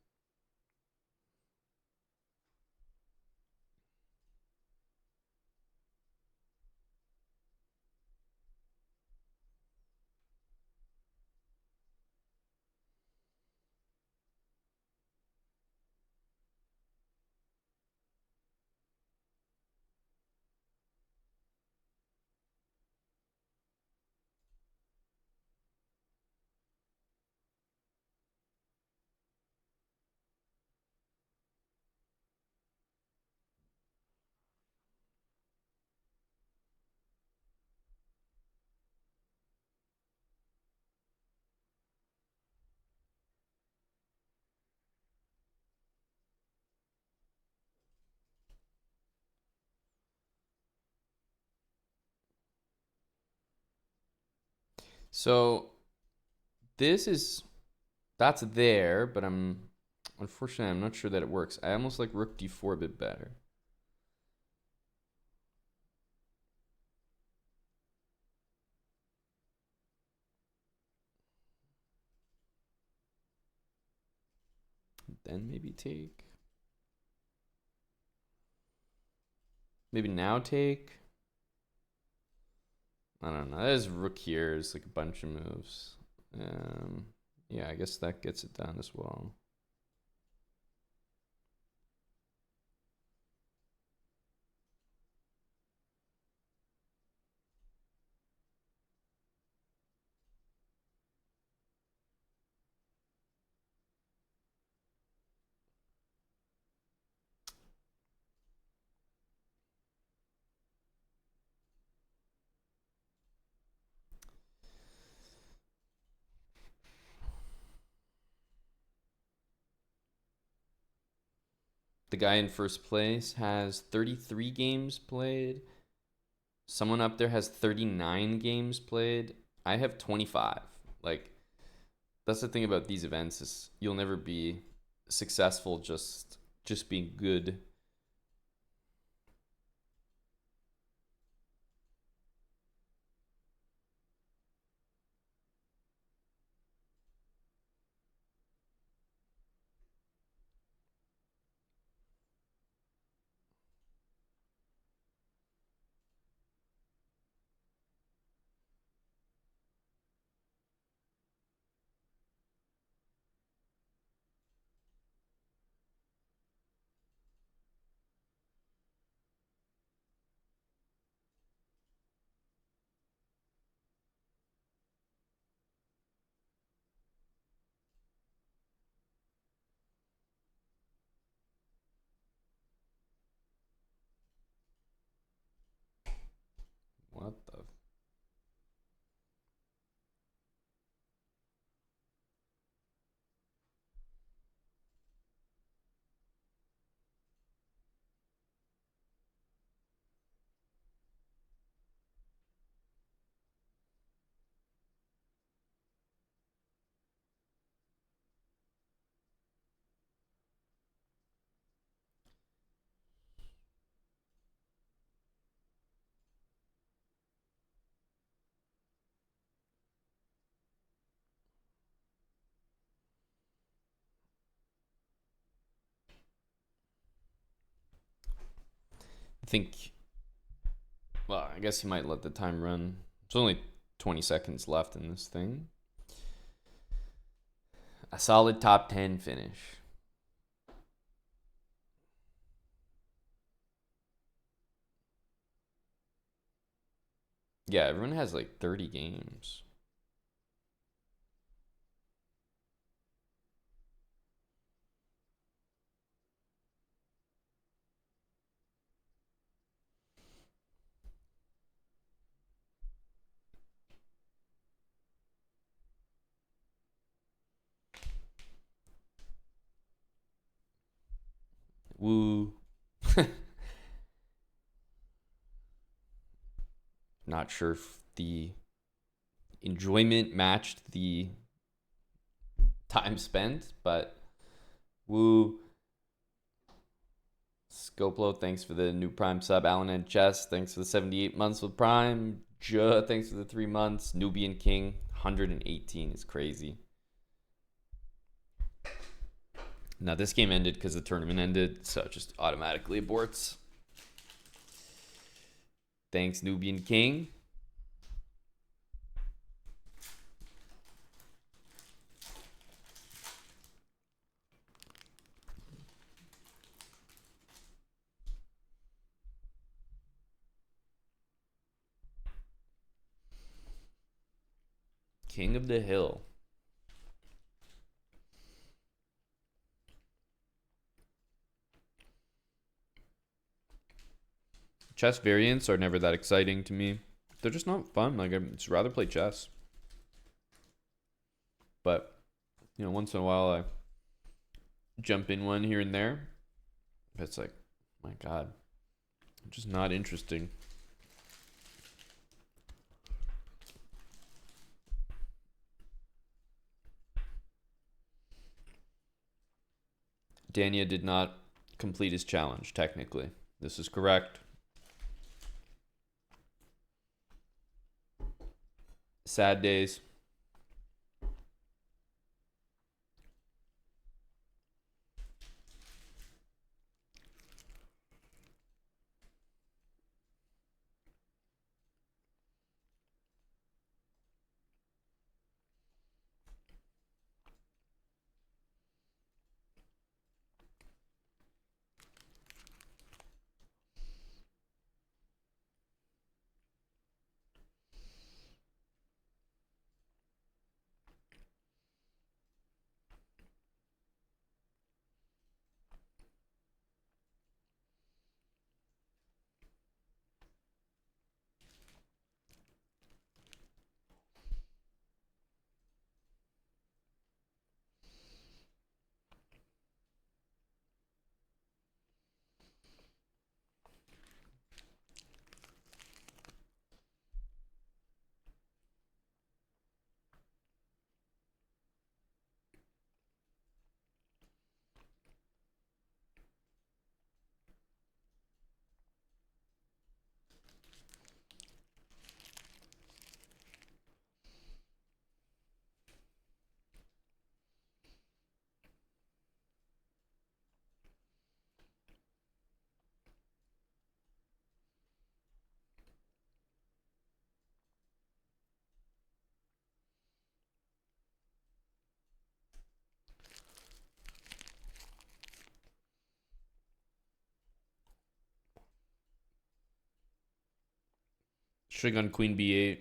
So this is That's there, but unfortunately I'm not sure that it works. I almost like rook d4 a bit better. Then maybe take. Maybe now take. I don't know. There's rook here. It's like a bunch of moves. Yeah, I guess that gets it done as well. The guy in first place has 33 games played. Someone up there has 39 games played. I have 25. Like, that's the thing about these events is you'll never be successful just being good. What the? I think, well, I guess he might let the time run. There's only 20 seconds left in this thing. A solid top 10 finish. Yeah, everyone has like 30 games. Woo. Not sure if the enjoyment matched the time spent, but woo. Scopelo, thanks for the new Prime sub. Alan and Chess, thanks for the 78 months with Prime. Thanks for the 3 months. Nubian King, 118 is crazy. Now, this game ended because the tournament ended, so it just automatically aborts. Thanks, Nubian King. King of the Hill. Chess variants are never that exciting to me. They're just not fun. Like, I'd just rather play chess. But, you know, once in a while I jump in one here and there. It's like, my God, just not interesting. Dania did not complete his challenge, technically. This is correct. Sad days. Should have gone queen b8.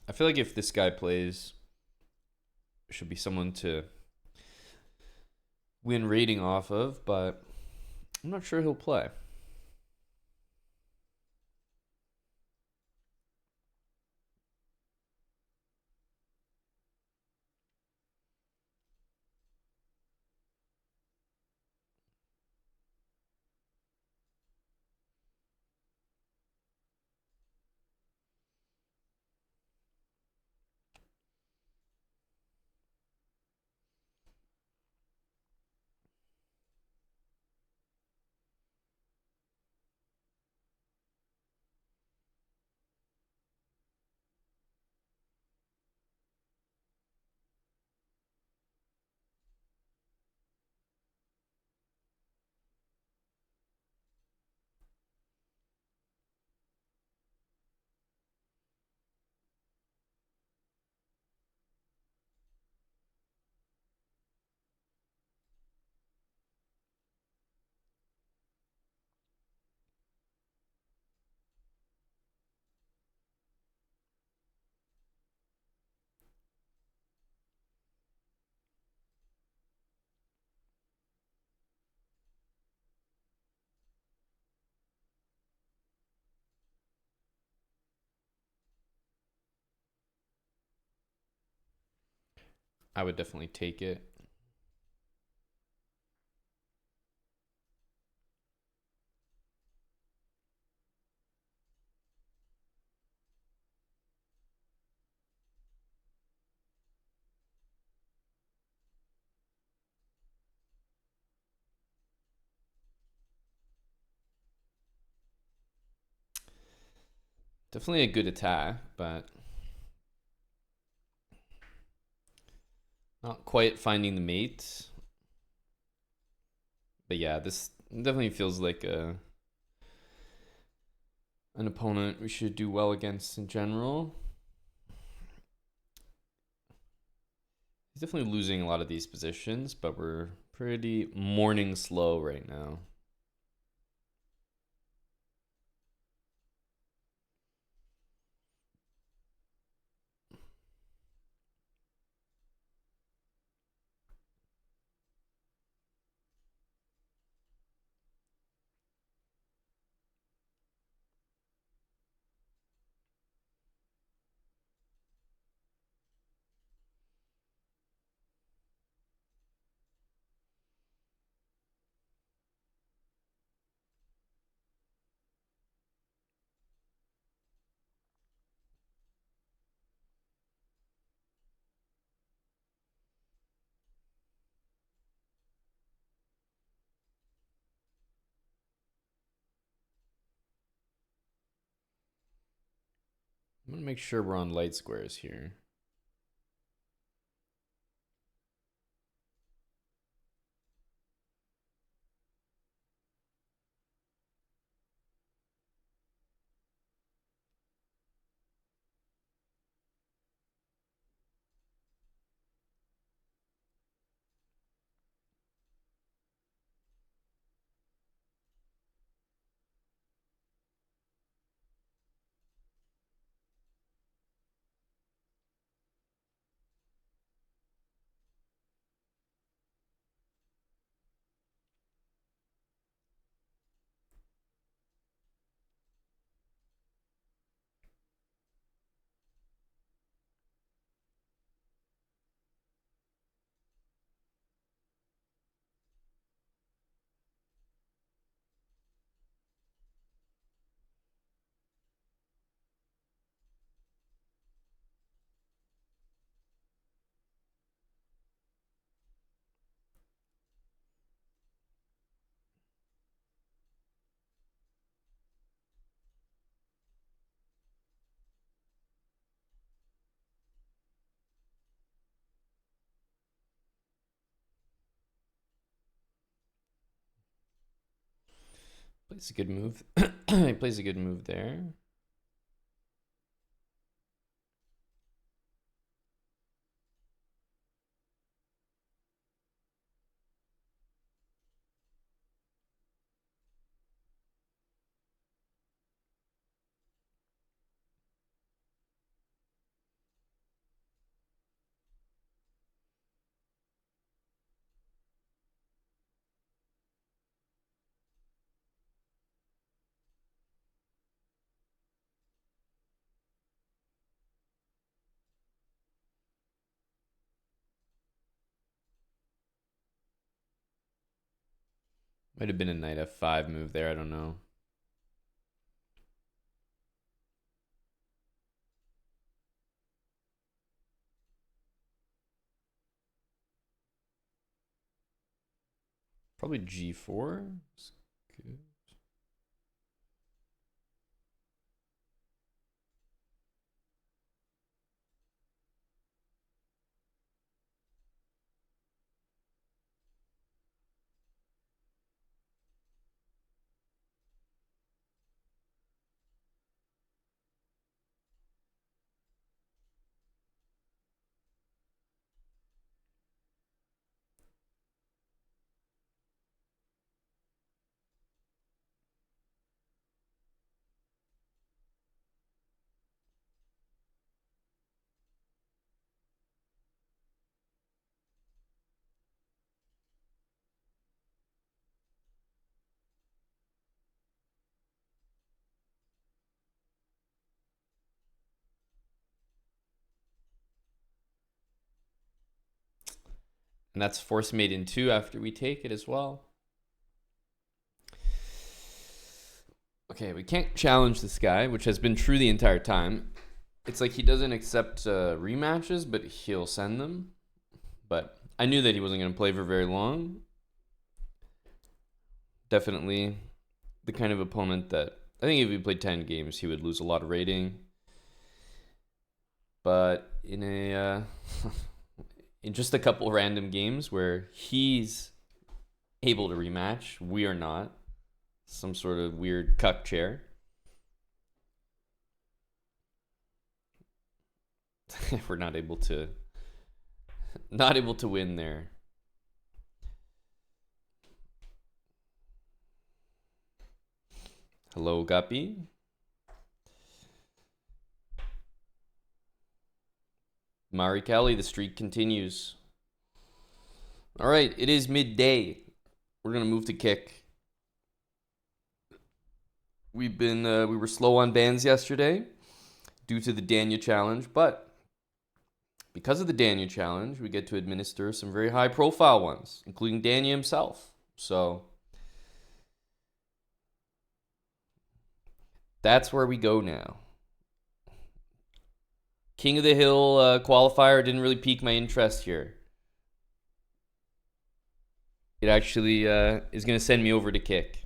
I feel like if this guy plays, it should be someone to win rating off of, but I'm not sure he'll play. I would definitely take it. Definitely a good attack, but not quite finding the mate. But yeah, this definitely feels like an opponent we should do well against in general. He's definitely losing a lot of these positions, but we're pretty morning slow right now. I'm going to make sure we're on light squares here. Plays a good move. He plays a good move there. Might have been a knight f5 move there. I don't know. Probably g4. Good. And that's force mate in 2 after we take it as well. Okay, we can't challenge this guy, which has been true the entire time. It's like he doesn't accept rematches, but he'll send them. But I knew that he wasn't going to play for very long. Definitely the kind of opponent that I think if he played 10 games, he would lose a lot of rating. But in a in just a couple random games where he's able to rematch, we are not. Some sort of weird cuck chair. We're not able to win there. Hello, Guppy. Mari Kelly, the streak continues. All right, it is midday. We're gonna move to kick. We were slow on bans yesterday due to the Dania challenge, but because of the Dania challenge, we get to administer some very high profile ones, including Dania himself. So that's where we go now. King of the Hill qualifier didn't really pique my interest here. It actually is going to send me over to kick.